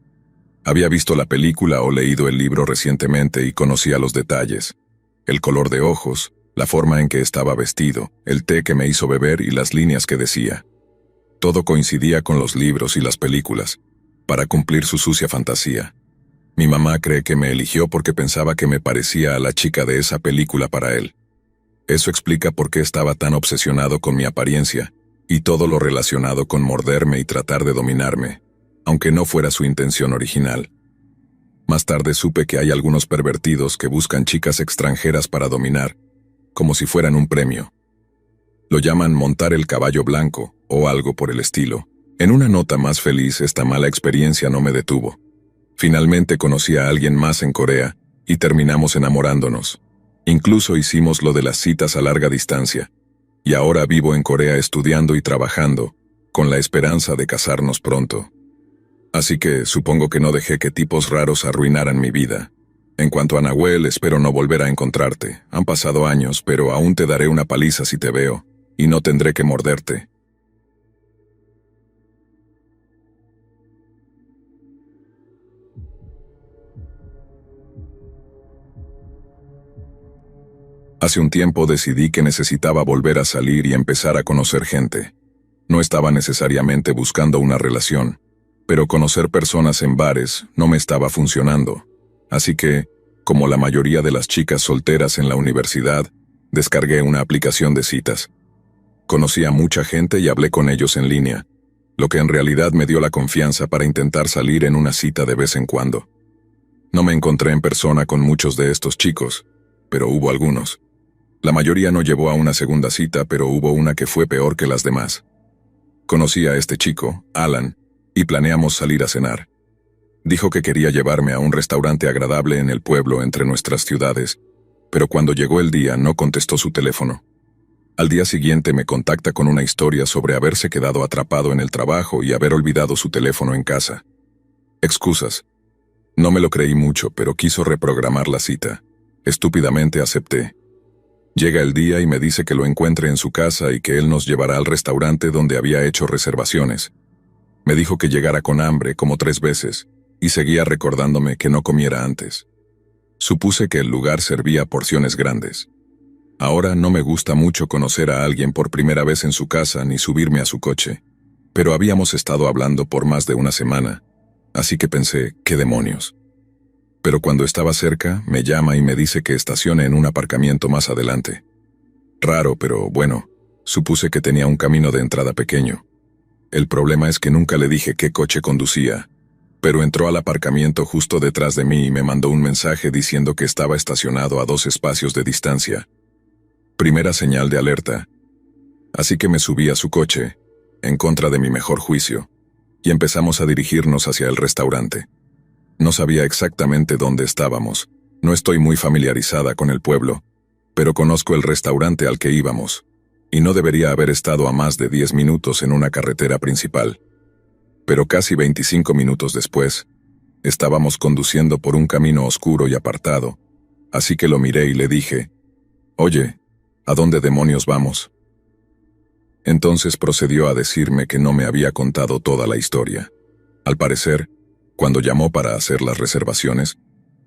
Había visto la película o leído el libro recientemente y conocía los detalles. El color de ojos, la forma en que estaba vestido, el té que me hizo beber y las líneas que decía. Todo coincidía con los libros y las películas, para cumplir su sucia fantasía. Mi mamá cree que me eligió porque pensaba que me parecía a la chica de esa película para él. Eso explica por qué estaba tan obsesionado con mi apariencia, y todo lo relacionado con morderme y tratar de dominarme, aunque no fuera su intención original. Más tarde supe que hay algunos pervertidos que buscan chicas extranjeras para dominar, como si fueran un premio. Lo llaman montar el caballo blanco, o algo por el estilo. En una nota más feliz, esta mala experiencia no me detuvo. Finalmente conocí a alguien más en Corea, y terminamos enamorándonos. Incluso hicimos lo de las citas a larga distancia. Y ahora vivo en Corea estudiando y trabajando, con la esperanza de casarnos pronto. Así que supongo que no dejé que tipos raros arruinaran mi vida. En cuanto a Nahuel, espero no volver a encontrarte. Han pasado años, pero aún te daré una paliza si te veo, y no tendré que morderte. Hace un tiempo decidí que necesitaba volver a salir y empezar a conocer gente. No estaba necesariamente buscando una relación, pero conocer personas en bares no me estaba funcionando. Así que, como la mayoría de las chicas solteras en la universidad, descargué una aplicación de citas. Conocí a mucha gente y hablé con ellos en línea, lo que en realidad me dio la confianza para intentar salir en una cita de vez en cuando. No me encontré en persona con muchos de estos chicos, pero hubo algunos. La mayoría no llevó a una segunda cita, pero hubo una que fue peor que las demás. Conocí a este chico, Alan, y planeamos salir a cenar. Dijo que quería llevarme a un restaurante agradable en el pueblo entre nuestras ciudades, pero cuando llegó el día no contestó su teléfono. Al día siguiente me contacta con una historia sobre haberse quedado atrapado en el trabajo y haber olvidado su teléfono en casa. Excusas. No me lo creí mucho, pero quiso reprogramar la cita. Estúpidamente acepté. Llega el día y me dice que lo encuentre en su casa y que él nos llevará al restaurante donde había hecho reservaciones. Me dijo que llegara con hambre como 3 veces, y seguía recordándome que no comiera antes. Supuse que el lugar servía porciones grandes. Ahora no me gusta mucho conocer a alguien por primera vez en su casa ni subirme a su coche, pero habíamos estado hablando por más de una semana, así que pensé, ¿qué demonios? Pero cuando estaba cerca, me llama y me dice que estacione en un aparcamiento más adelante. Raro, pero bueno, supuse que tenía un camino de entrada pequeño. El problema es que nunca le dije qué coche conducía, pero entró al aparcamiento justo detrás de mí y me mandó un mensaje diciendo que estaba estacionado a 2 espacios de distancia. Primera señal de alerta. Así que me subí a su coche, en contra de mi mejor juicio, y empezamos a dirigirnos hacia el restaurante. No sabía exactamente dónde estábamos, no estoy muy familiarizada con el pueblo, pero conozco el restaurante al que íbamos, y no debería haber estado a más de 10 minutos en una carretera principal. Pero casi 25 minutos después, estábamos conduciendo por un camino oscuro y apartado, así que lo miré y le dije, «Oye, ¿a dónde demonios vamos?». Entonces procedió a decirme que no me había contado toda la historia. Al parecer, cuando llamó para hacer las reservaciones,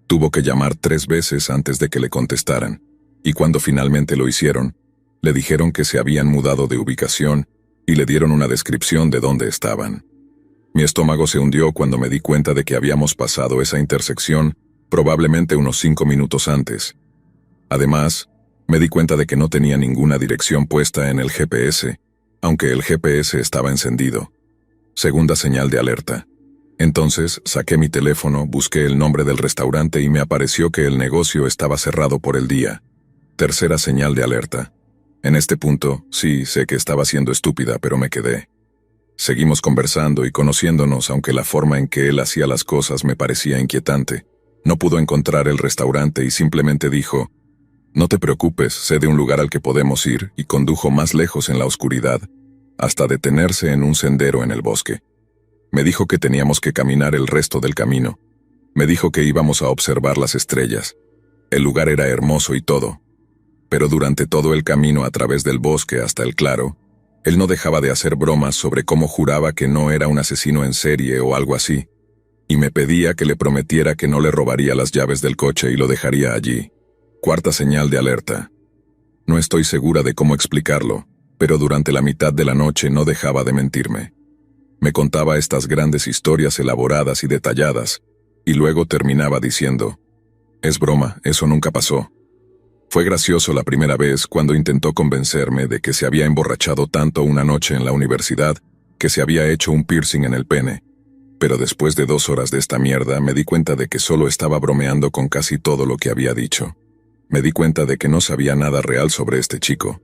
tuvo que llamar 3 veces antes de que le contestaran, y cuando finalmente lo hicieron, le dijeron que se habían mudado de ubicación y le dieron una descripción de dónde estaban. Mi estómago se hundió cuando me di cuenta de que habíamos pasado esa intersección probablemente unos 5 minutos antes. Además, me di cuenta de que no tenía ninguna dirección puesta en el GPS, aunque el GPS estaba encendido. Segunda señal de alerta. Entonces, saqué mi teléfono, busqué el nombre del restaurante y me apareció que el negocio estaba cerrado por el día. Tercera señal de alerta. En este punto, sí, sé que estaba siendo estúpida, pero me quedé. Seguimos conversando y conociéndonos, aunque la forma en que él hacía las cosas me parecía inquietante. No pudo encontrar el restaurante y simplemente dijo, «No te preocupes, sé de un lugar al que podemos ir», y condujo más lejos en la oscuridad, hasta detenerse en un sendero en el bosque. Me dijo que teníamos que caminar el resto del camino. Me dijo que íbamos a observar las estrellas. El lugar era hermoso y todo. Pero durante todo el camino a través del bosque hasta el claro, él no dejaba de hacer bromas sobre cómo juraba que no era un asesino en serie o algo así, y me pedía que le prometiera que no le robaría las llaves del coche y lo dejaría allí. Cuarta señal de alerta. No estoy segura de cómo explicarlo, pero durante la mitad de la noche no dejaba de mentirme. Me contaba estas grandes historias elaboradas y detalladas, y luego terminaba diciendo, «Es broma, eso nunca pasó». Fue gracioso la primera vez cuando intentó convencerme de que se había emborrachado tanto una noche en la universidad que se había hecho un piercing en el pene. Pero después de 2 horas de esta mierda me di cuenta de que solo estaba bromeando con casi todo lo que había dicho. Me di cuenta de que no sabía nada real sobre este chico.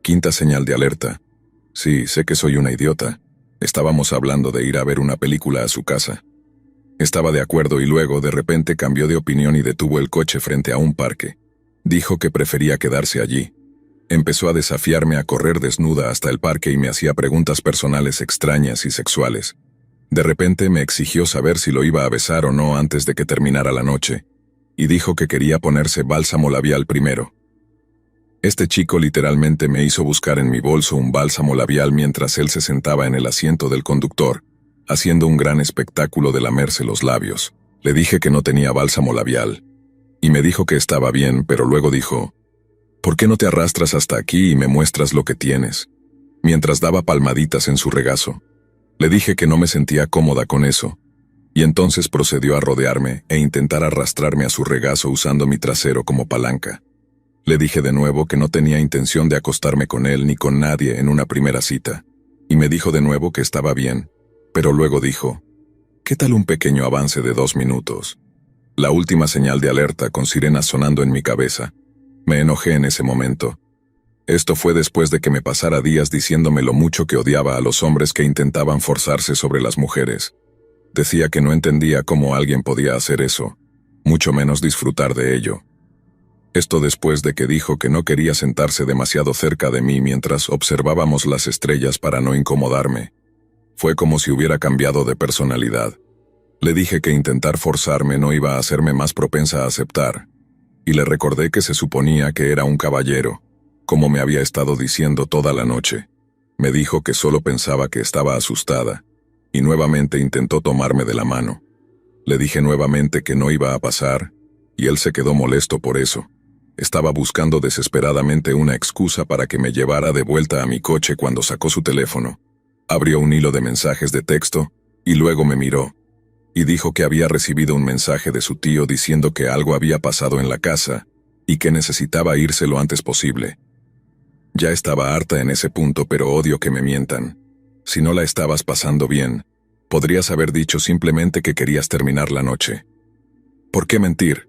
Quinta señal de alerta. Sí, sé que soy una idiota. Estábamos hablando de ir a ver una película a su casa. Estaba de acuerdo y luego de repente cambió de opinión y detuvo el coche frente a un parque. Dijo que prefería quedarse allí. Empezó a desafiarme a correr desnuda hasta el parque y me hacía preguntas personales extrañas y sexuales. De repente me exigió saber si lo iba a besar o no antes de que terminara la noche, y dijo que quería ponerse bálsamo labial primero. Este chico literalmente me hizo buscar en mi bolso un bálsamo labial mientras él se sentaba en el asiento del conductor, haciendo un gran espectáculo de lamerse los labios. Le dije que no tenía bálsamo labial, y me dijo que estaba bien, pero luego dijo, «¿Por qué no te arrastras hasta aquí y me muestras lo que tienes?», mientras daba palmaditas en su regazo. Le dije que no me sentía cómoda con eso, y entonces procedió a rodearme e intentar arrastrarme a su regazo usando mi trasero como palanca. Le dije de nuevo que no tenía intención de acostarme con él ni con nadie en una primera cita, y me dijo de nuevo que estaba bien, pero luego dijo, «¿Qué tal un pequeño avance de 2 minutos?». La última señal de alerta con sirenas sonando en mi cabeza. Me enojé en ese momento. Esto fue después de que me pasara días diciéndome lo mucho que odiaba a los hombres que intentaban forzarse sobre las mujeres. Decía que no entendía cómo alguien podía hacer eso, mucho menos disfrutar de ello. Esto después de que dijo que no quería sentarse demasiado cerca de mí mientras observábamos las estrellas para no incomodarme. Fue como si hubiera cambiado de personalidad. Le dije que intentar forzarme no iba a hacerme más propensa a aceptar, y le recordé que se suponía que era un caballero, como me había estado diciendo toda la noche. Me dijo que solo pensaba que estaba asustada, y nuevamente intentó tomarme de la mano. Le dije nuevamente que no iba a pasar, y él se quedó molesto por eso. Estaba buscando desesperadamente una excusa para que me llevara de vuelta a mi coche cuando sacó su teléfono. Abrió un hilo de mensajes de texto, y luego me miró, y dijo que había recibido un mensaje de su tío diciendo que algo había pasado en la casa, y que necesitaba irse lo antes posible. Ya estaba harta en ese punto, pero odio que me mientan. Si no la estabas pasando bien, podrías haber dicho simplemente que querías terminar la noche. ¿Por qué mentir?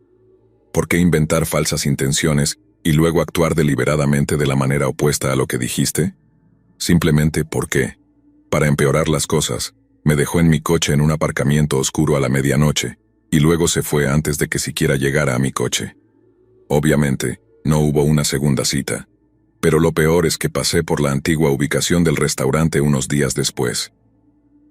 ¿Por qué inventar falsas intenciones y luego actuar deliberadamente de la manera opuesta a lo que dijiste? Simplemente ¿por qué? Para empeorar las cosas, me dejó en mi coche en un aparcamiento oscuro a la medianoche, y luego se fue antes de que siquiera llegara a mi coche. Obviamente, no hubo una segunda cita. Pero lo peor es que pasé por la antigua ubicación del restaurante unos días después.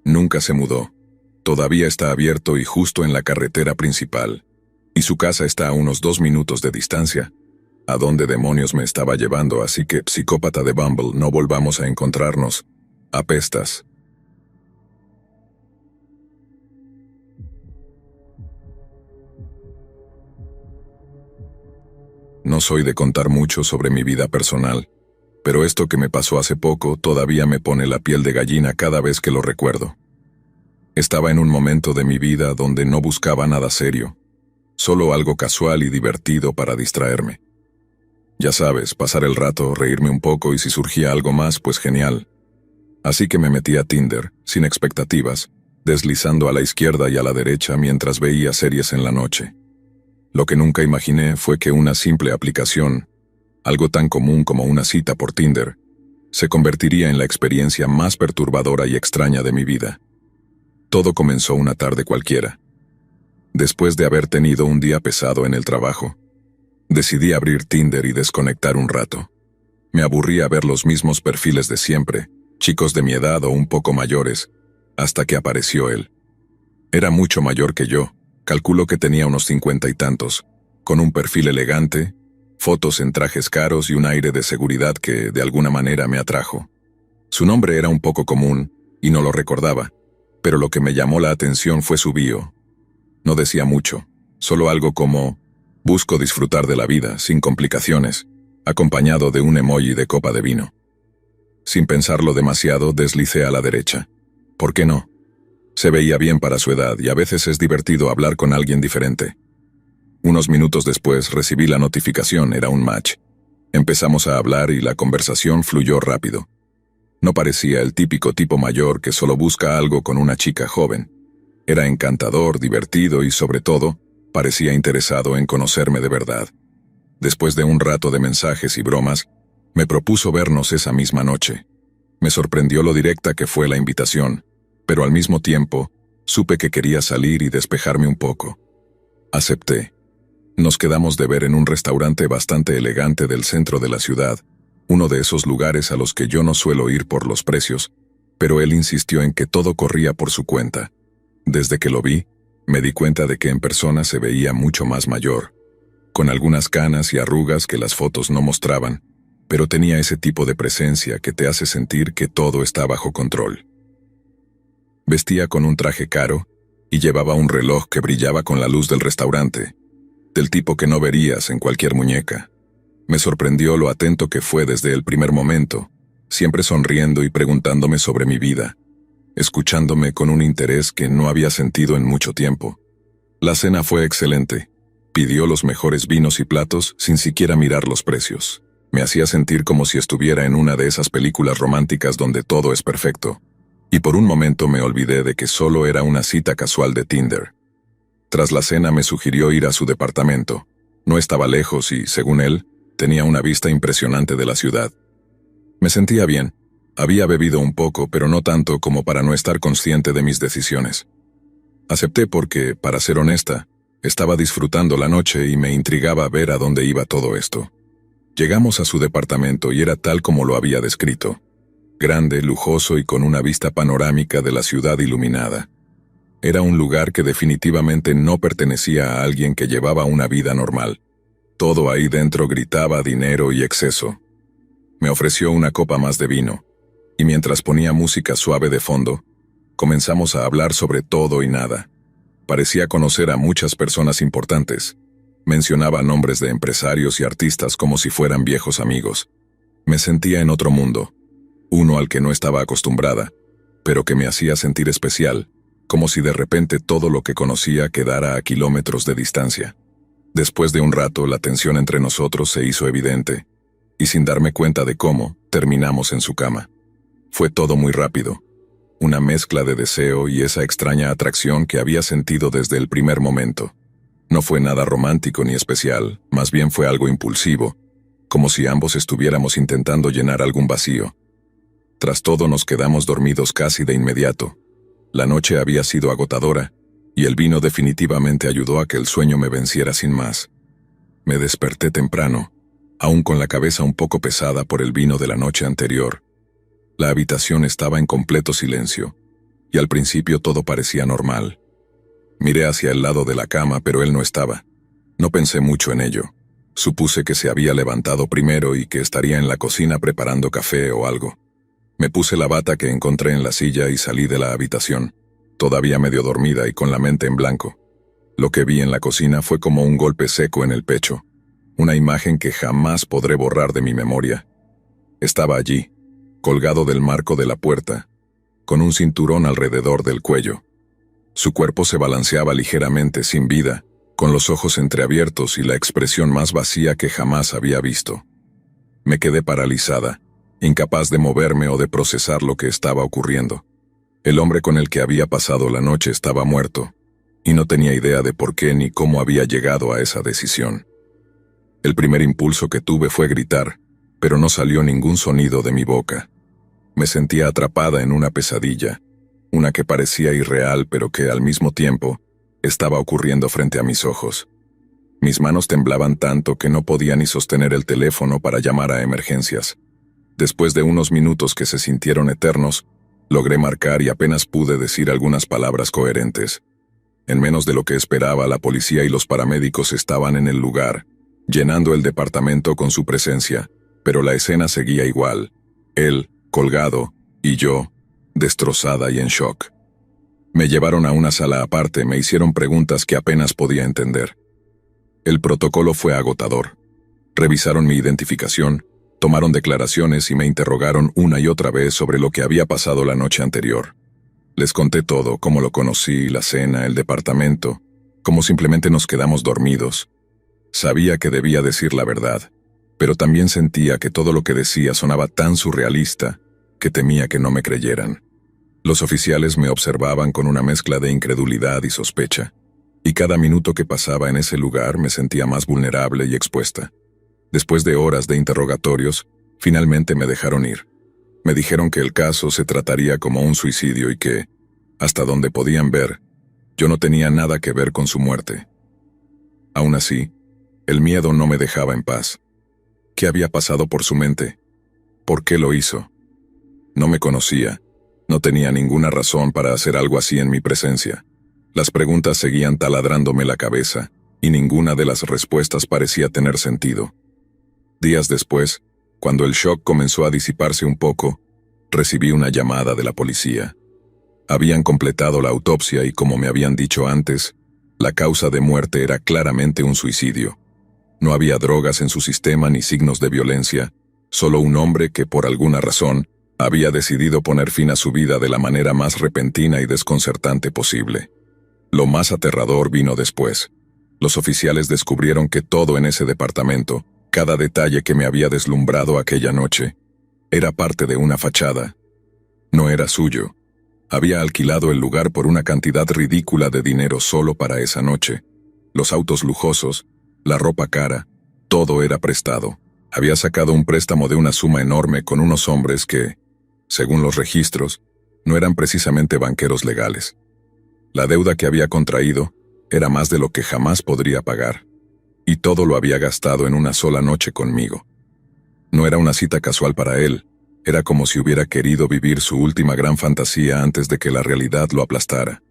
Nunca se mudó. Todavía está abierto y justo en la carretera principal. Y su casa está a unos 2 minutos de distancia. ¿A dónde demonios me estaba llevando? Así que, psicópata de Bumble, no volvamos a encontrarnos. Apestas. No soy de contar mucho sobre mi vida personal, pero esto que me pasó hace poco todavía me pone la piel de gallina cada vez que lo recuerdo. Estaba en un momento de mi vida donde no buscaba nada serio, solo algo casual y divertido para distraerme. Ya sabes, pasar el rato, reírme un poco y si surgía algo más, pues genial. Así que me metí a Tinder, sin expectativas, deslizando a la izquierda y a la derecha mientras veía series en la noche. Lo que nunca imaginé fue que una simple aplicación, algo tan común como una cita por Tinder, se convertiría en la experiencia más perturbadora y extraña de mi vida. Todo comenzó una tarde cualquiera. Después de haber tenido un día pesado en el trabajo, decidí abrir Tinder y desconectar un rato. Me aburría ver los mismos perfiles de siempre, chicos de mi edad o un poco mayores, hasta que apareció él. Era mucho mayor que yo. Calculo que tenía unos 50 y tantos, con un perfil elegante, fotos en trajes caros y un aire de seguridad que, de alguna manera, me atrajo. Su nombre era un poco común, y no lo recordaba, pero lo que me llamó la atención fue su bio. No decía mucho, solo algo como, busco disfrutar de la vida, sin complicaciones, acompañado de un emoji de copa de vino. Sin pensarlo demasiado, deslicé a la derecha. ¿Por qué no? Se veía bien para su edad y a veces es divertido hablar con alguien diferente. Unos minutos después recibí la notificación, era un match. Empezamos a hablar y la conversación fluyó rápido. No parecía el típico tipo mayor que solo busca algo con una chica joven. Era encantador, divertido y, sobre todo, parecía interesado en conocerme de verdad. Después de un rato de mensajes y bromas, me propuso vernos esa misma noche. Me sorprendió lo directa que fue la invitación, pero al mismo tiempo, supe que quería salir y despejarme un poco. Acepté. Nos quedamos de ver en un restaurante bastante elegante del centro de la ciudad, uno de esos lugares a los que yo no suelo ir por los precios, pero él insistió en que todo corría por su cuenta. Desde que lo vi, me di cuenta de que en persona se veía mucho más mayor, con algunas canas y arrugas que las fotos no mostraban, pero tenía ese tipo de presencia que te hace sentir que todo está bajo control. Vestía con un traje caro y llevaba un reloj que brillaba con la luz del restaurante, del tipo que no verías en cualquier muñeca. Me sorprendió lo atento que fue desde el primer momento, siempre sonriendo y preguntándome sobre mi vida, escuchándome con un interés que no había sentido en mucho tiempo. La cena fue excelente. Pidió los mejores vinos y platos sin siquiera mirar los precios. Me hacía sentir como si estuviera en una de esas películas románticas donde todo es perfecto. Y por un momento me olvidé de que solo era una cita casual de Tinder. Tras la cena me sugirió ir a su departamento. No estaba lejos y, según él, Tenía una vista impresionante de la ciudad. Me sentía bien. Había bebido un poco, pero no tanto como para no estar consciente de mis decisiones. Acepté porque, para ser honesta, estaba disfrutando la noche y me intrigaba ver a dónde iba todo esto. Llegamos a su departamento y era tal como lo había descrito. Grande, lujoso y con una vista panorámica de la ciudad iluminada. Era un lugar que definitivamente no pertenecía a alguien que llevaba una vida normal. Todo ahí dentro gritaba dinero y exceso. Me ofreció una copa más de vino, y mientras ponía música suave de fondo, comenzamos a hablar sobre todo y nada. Parecía conocer a muchas personas importantes. Mencionaba nombres de empresarios y artistas como si fueran viejos amigos. Me sentía en otro mundo, uno al que no estaba acostumbrada, pero que me hacía sentir especial, como si de repente todo lo que conocía quedara a kilómetros de distancia. Después de un rato, la tensión entre nosotros se hizo evidente, y sin darme cuenta de cómo, terminamos en su cama. Fue todo muy rápido, una mezcla de deseo y esa extraña atracción que había sentido desde el primer momento. No fue nada romántico ni especial, más bien fue algo impulsivo, como si ambos estuviéramos intentando llenar algún vacío. Tras todo nos quedamos dormidos casi de inmediato. La noche había sido agotadora, y el vino definitivamente ayudó a que el sueño me venciera sin más. Me desperté temprano, aún con la cabeza un poco pesada por el vino de la noche anterior. La habitación estaba en completo silencio, y al principio todo parecía normal. Miré hacia el lado de la cama, pero él no estaba. No pensé mucho en ello. Supuse que se había levantado primero y que estaría en la cocina preparando café o algo. Me puse la bata que encontré en la silla y salí de la habitación, todavía medio dormida y con la mente en blanco. Lo que vi en la cocina fue como un golpe seco en el pecho, una imagen que jamás podré borrar de mi memoria. Estaba allí, colgado del marco de la puerta, con un cinturón alrededor del cuello. Su cuerpo se balanceaba ligeramente sin vida, con los ojos entreabiertos y la expresión más vacía que jamás había visto. Me quedé paralizada, incapaz de moverme o de procesar lo que estaba ocurriendo. El hombre con el que había pasado la noche estaba muerto, y no tenía idea de por qué ni cómo había llegado a esa decisión. El primer impulso que tuve fue gritar, pero no salió ningún sonido de mi boca. Me sentía atrapada en una pesadilla, una que parecía irreal pero que al mismo tiempo estaba ocurriendo frente a mis ojos. Mis manos temblaban tanto que no podía ni sostener el teléfono para llamar a emergencias. Después de unos minutos que se sintieron eternos, logré marcar y apenas pude decir algunas palabras coherentes. En menos de lo que esperaba, la policía y los paramédicos estaban en el lugar, llenando el departamento con su presencia, pero la escena seguía igual. Él, colgado, y yo, destrozada y en shock. Me llevaron a una sala aparte, me hicieron preguntas que apenas podía entender. El protocolo fue agotador. Revisaron mi identificación, tomaron declaraciones y me interrogaron una y otra vez sobre lo que había pasado la noche anterior. Les conté todo, cómo lo conocí, la cena, el departamento, cómo simplemente nos quedamos dormidos. Sabía que debía decir la verdad, pero también sentía que todo lo que decía sonaba tan surrealista que temía que no me creyeran. Los oficiales me observaban con una mezcla de incredulidad y sospecha, y cada minuto que pasaba en ese lugar me sentía más vulnerable y expuesta. Después de horas de interrogatorios, finalmente me dejaron ir. Me dijeron que el caso se trataría como un suicidio y que, hasta donde podían ver, yo no tenía nada que ver con su muerte. Aún así, el miedo no me dejaba en paz. ¿Qué había pasado por su mente? ¿Por qué lo hizo? No me conocía. No tenía ninguna razón para hacer algo así en mi presencia. Las preguntas seguían taladrándome la cabeza, y ninguna de las respuestas parecía tener sentido. Días después, cuando el shock comenzó a disiparse un poco, recibí una llamada de la policía. Habían completado la autopsia y, como me habían dicho antes, la causa de muerte era claramente un suicidio. No había drogas en su sistema ni signos de violencia, solo un hombre que, por alguna razón, había decidido poner fin a su vida de la manera más repentina y desconcertante posible. Lo más aterrador vino después. Los oficiales descubrieron que todo en ese departamento, cada detalle que me había deslumbrado aquella noche, era parte de una fachada. No era suyo. Había alquilado el lugar por una cantidad ridícula de dinero solo para esa noche. Los autos lujosos, la ropa cara, todo era prestado. Había sacado un préstamo de una suma enorme con unos hombres que, según los registros, no eran precisamente banqueros legales. La deuda que había contraído era más de lo que jamás podría pagar, y todo lo había gastado en una sola noche conmigo. No era una cita casual para él, era como si hubiera querido vivir su última gran fantasía antes de que la realidad lo aplastara.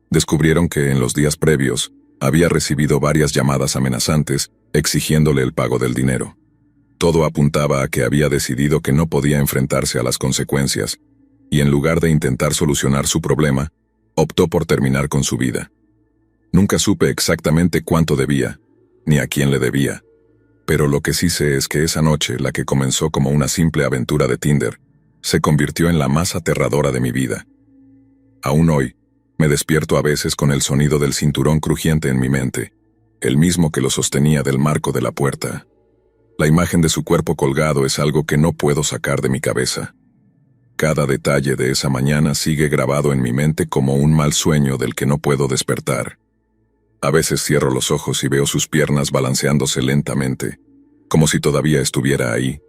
Descubrieron que en los días previos había recibido varias llamadas amenazantes exigiéndole el pago del dinero. Todo apuntaba a que había decidido que no podía enfrentarse a las consecuencias, y en lugar de intentar solucionar su problema, optó por terminar con su vida. Nunca supe exactamente cuánto debía, ni a quién le debía, pero lo que sí sé es que esa noche, la que comenzó como una simple aventura de Tinder, se convirtió en la más aterradora de mi vida. Aún hoy, me despierto a veces con el sonido del cinturón crujiente en mi mente, el mismo que lo sostenía del marco de la puerta. La imagen de su cuerpo colgado es algo que no puedo sacar de mi cabeza. Cada detalle de esa mañana sigue grabado en mi mente como un mal sueño del que no puedo despertar. A veces cierro los ojos y veo sus piernas balanceándose lentamente, como si todavía estuviera ahí,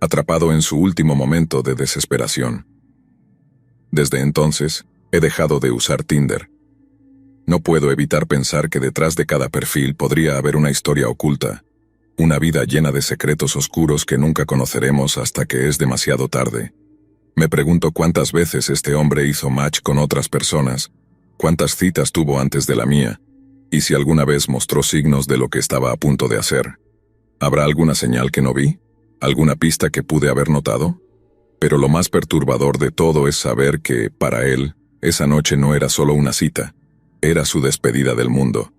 atrapado en su último momento de desesperación. Desde entonces, he dejado de usar Tinder. No puedo evitar pensar que detrás de cada perfil podría haber una historia oculta, una vida llena de secretos oscuros que nunca conoceremos hasta que es demasiado tarde. Me pregunto cuántas veces este hombre hizo match con otras personas, cuántas citas tuvo antes de la mía, y si alguna vez mostró signos de lo que estaba a punto de hacer. ¿Habrá alguna señal que no vi? ¿Alguna pista que pude haber notado? Pero lo más perturbador de todo es saber que, para él, esa noche no era solo una cita, era su despedida del mundo.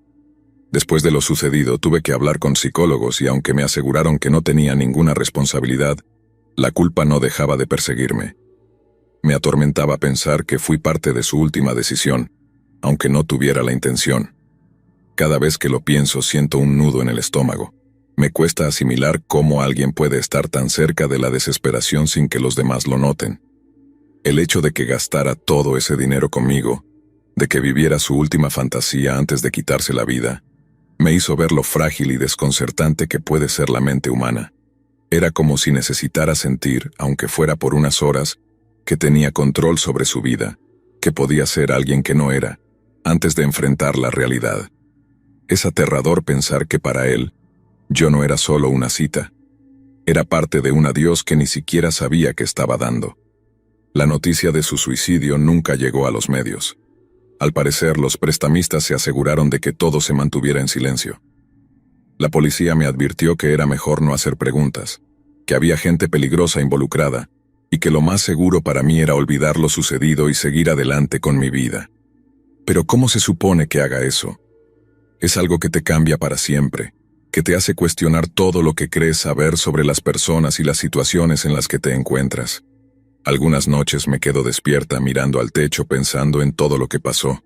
Después de lo sucedido, tuve que hablar con psicólogos y aunque me aseguraron que no tenía ninguna responsabilidad, la culpa no dejaba de perseguirme. Me atormentaba pensar que fui parte de su última decisión, aunque no tuviera la intención. Cada vez que lo pienso siento un nudo en el estómago. Me cuesta asimilar cómo alguien puede estar tan cerca de la desesperación sin que los demás lo noten. El hecho de que gastara todo ese dinero conmigo, de que viviera su última fantasía antes de quitarse la vida, me hizo ver lo frágil y desconcertante que puede ser la mente humana. Era como si necesitara sentir, aunque fuera por unas horas, que tenía control sobre su vida, que podía ser alguien que no era, antes de enfrentar la realidad. Es aterrador pensar que para él, yo no era solo una cita. Era parte de un adiós que ni siquiera sabía que estaba dando. La noticia de su suicidio nunca llegó a los medios. Al parecer, los prestamistas se aseguraron de que todo se mantuviera en silencio. La policía me advirtió que era mejor no hacer preguntas, que había gente peligrosa involucrada, y que lo más seguro para mí era olvidar lo sucedido y seguir adelante con mi vida. Pero ¿cómo se supone que haga eso? Es algo que te cambia para siempre, que te hace cuestionar todo lo que crees saber sobre las personas y las situaciones en las que te encuentras. Algunas noches me quedo despierta mirando al techo pensando en todo lo que pasó.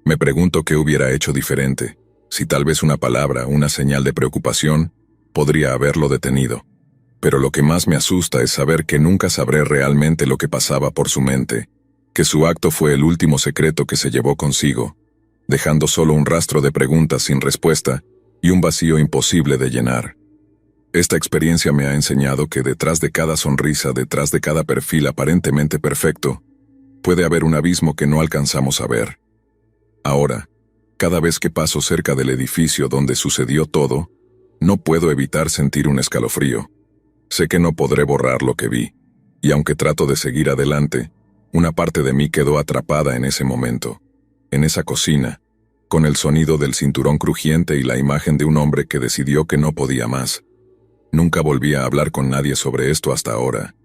Me pregunto qué hubiera hecho diferente, si tal vez una palabra, una señal de preocupación, podría haberlo detenido. Pero lo que más me asusta es saber que nunca sabré realmente lo que pasaba por su mente, que su acto fue el último secreto que se llevó consigo, dejando solo un rastro de preguntas sin respuesta y un vacío imposible de llenar. Esta experiencia me ha enseñado que detrás de cada sonrisa, detrás de cada perfil aparentemente perfecto, puede haber un abismo que no alcanzamos a ver. Ahora, cada vez que paso cerca del edificio donde sucedió todo, no puedo evitar sentir un escalofrío. Sé que no podré borrar lo que vi, y aunque trato de seguir adelante, una parte de mí quedó atrapada en ese momento, en esa cocina, con el sonido del cinturón crujiente y la imagen de un hombre que decidió que no podía más. Nunca volví a hablar con nadie sobre esto hasta ahora.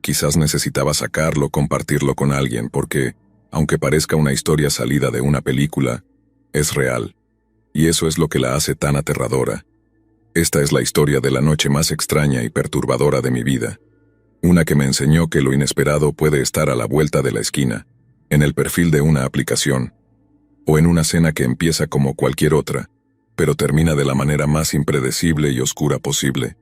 Quizás necesitaba sacarlo, compartirlo con alguien, porque, aunque parezca una historia salida de una película, es real. Y eso es lo que la hace tan aterradora. Esta es la historia de la noche más extraña y perturbadora de mi vida. Una que me enseñó que lo inesperado puede estar a la vuelta de la esquina, en el perfil de una aplicación, o en una cena que empieza como cualquier otra, pero termina de la manera más impredecible y oscura posible.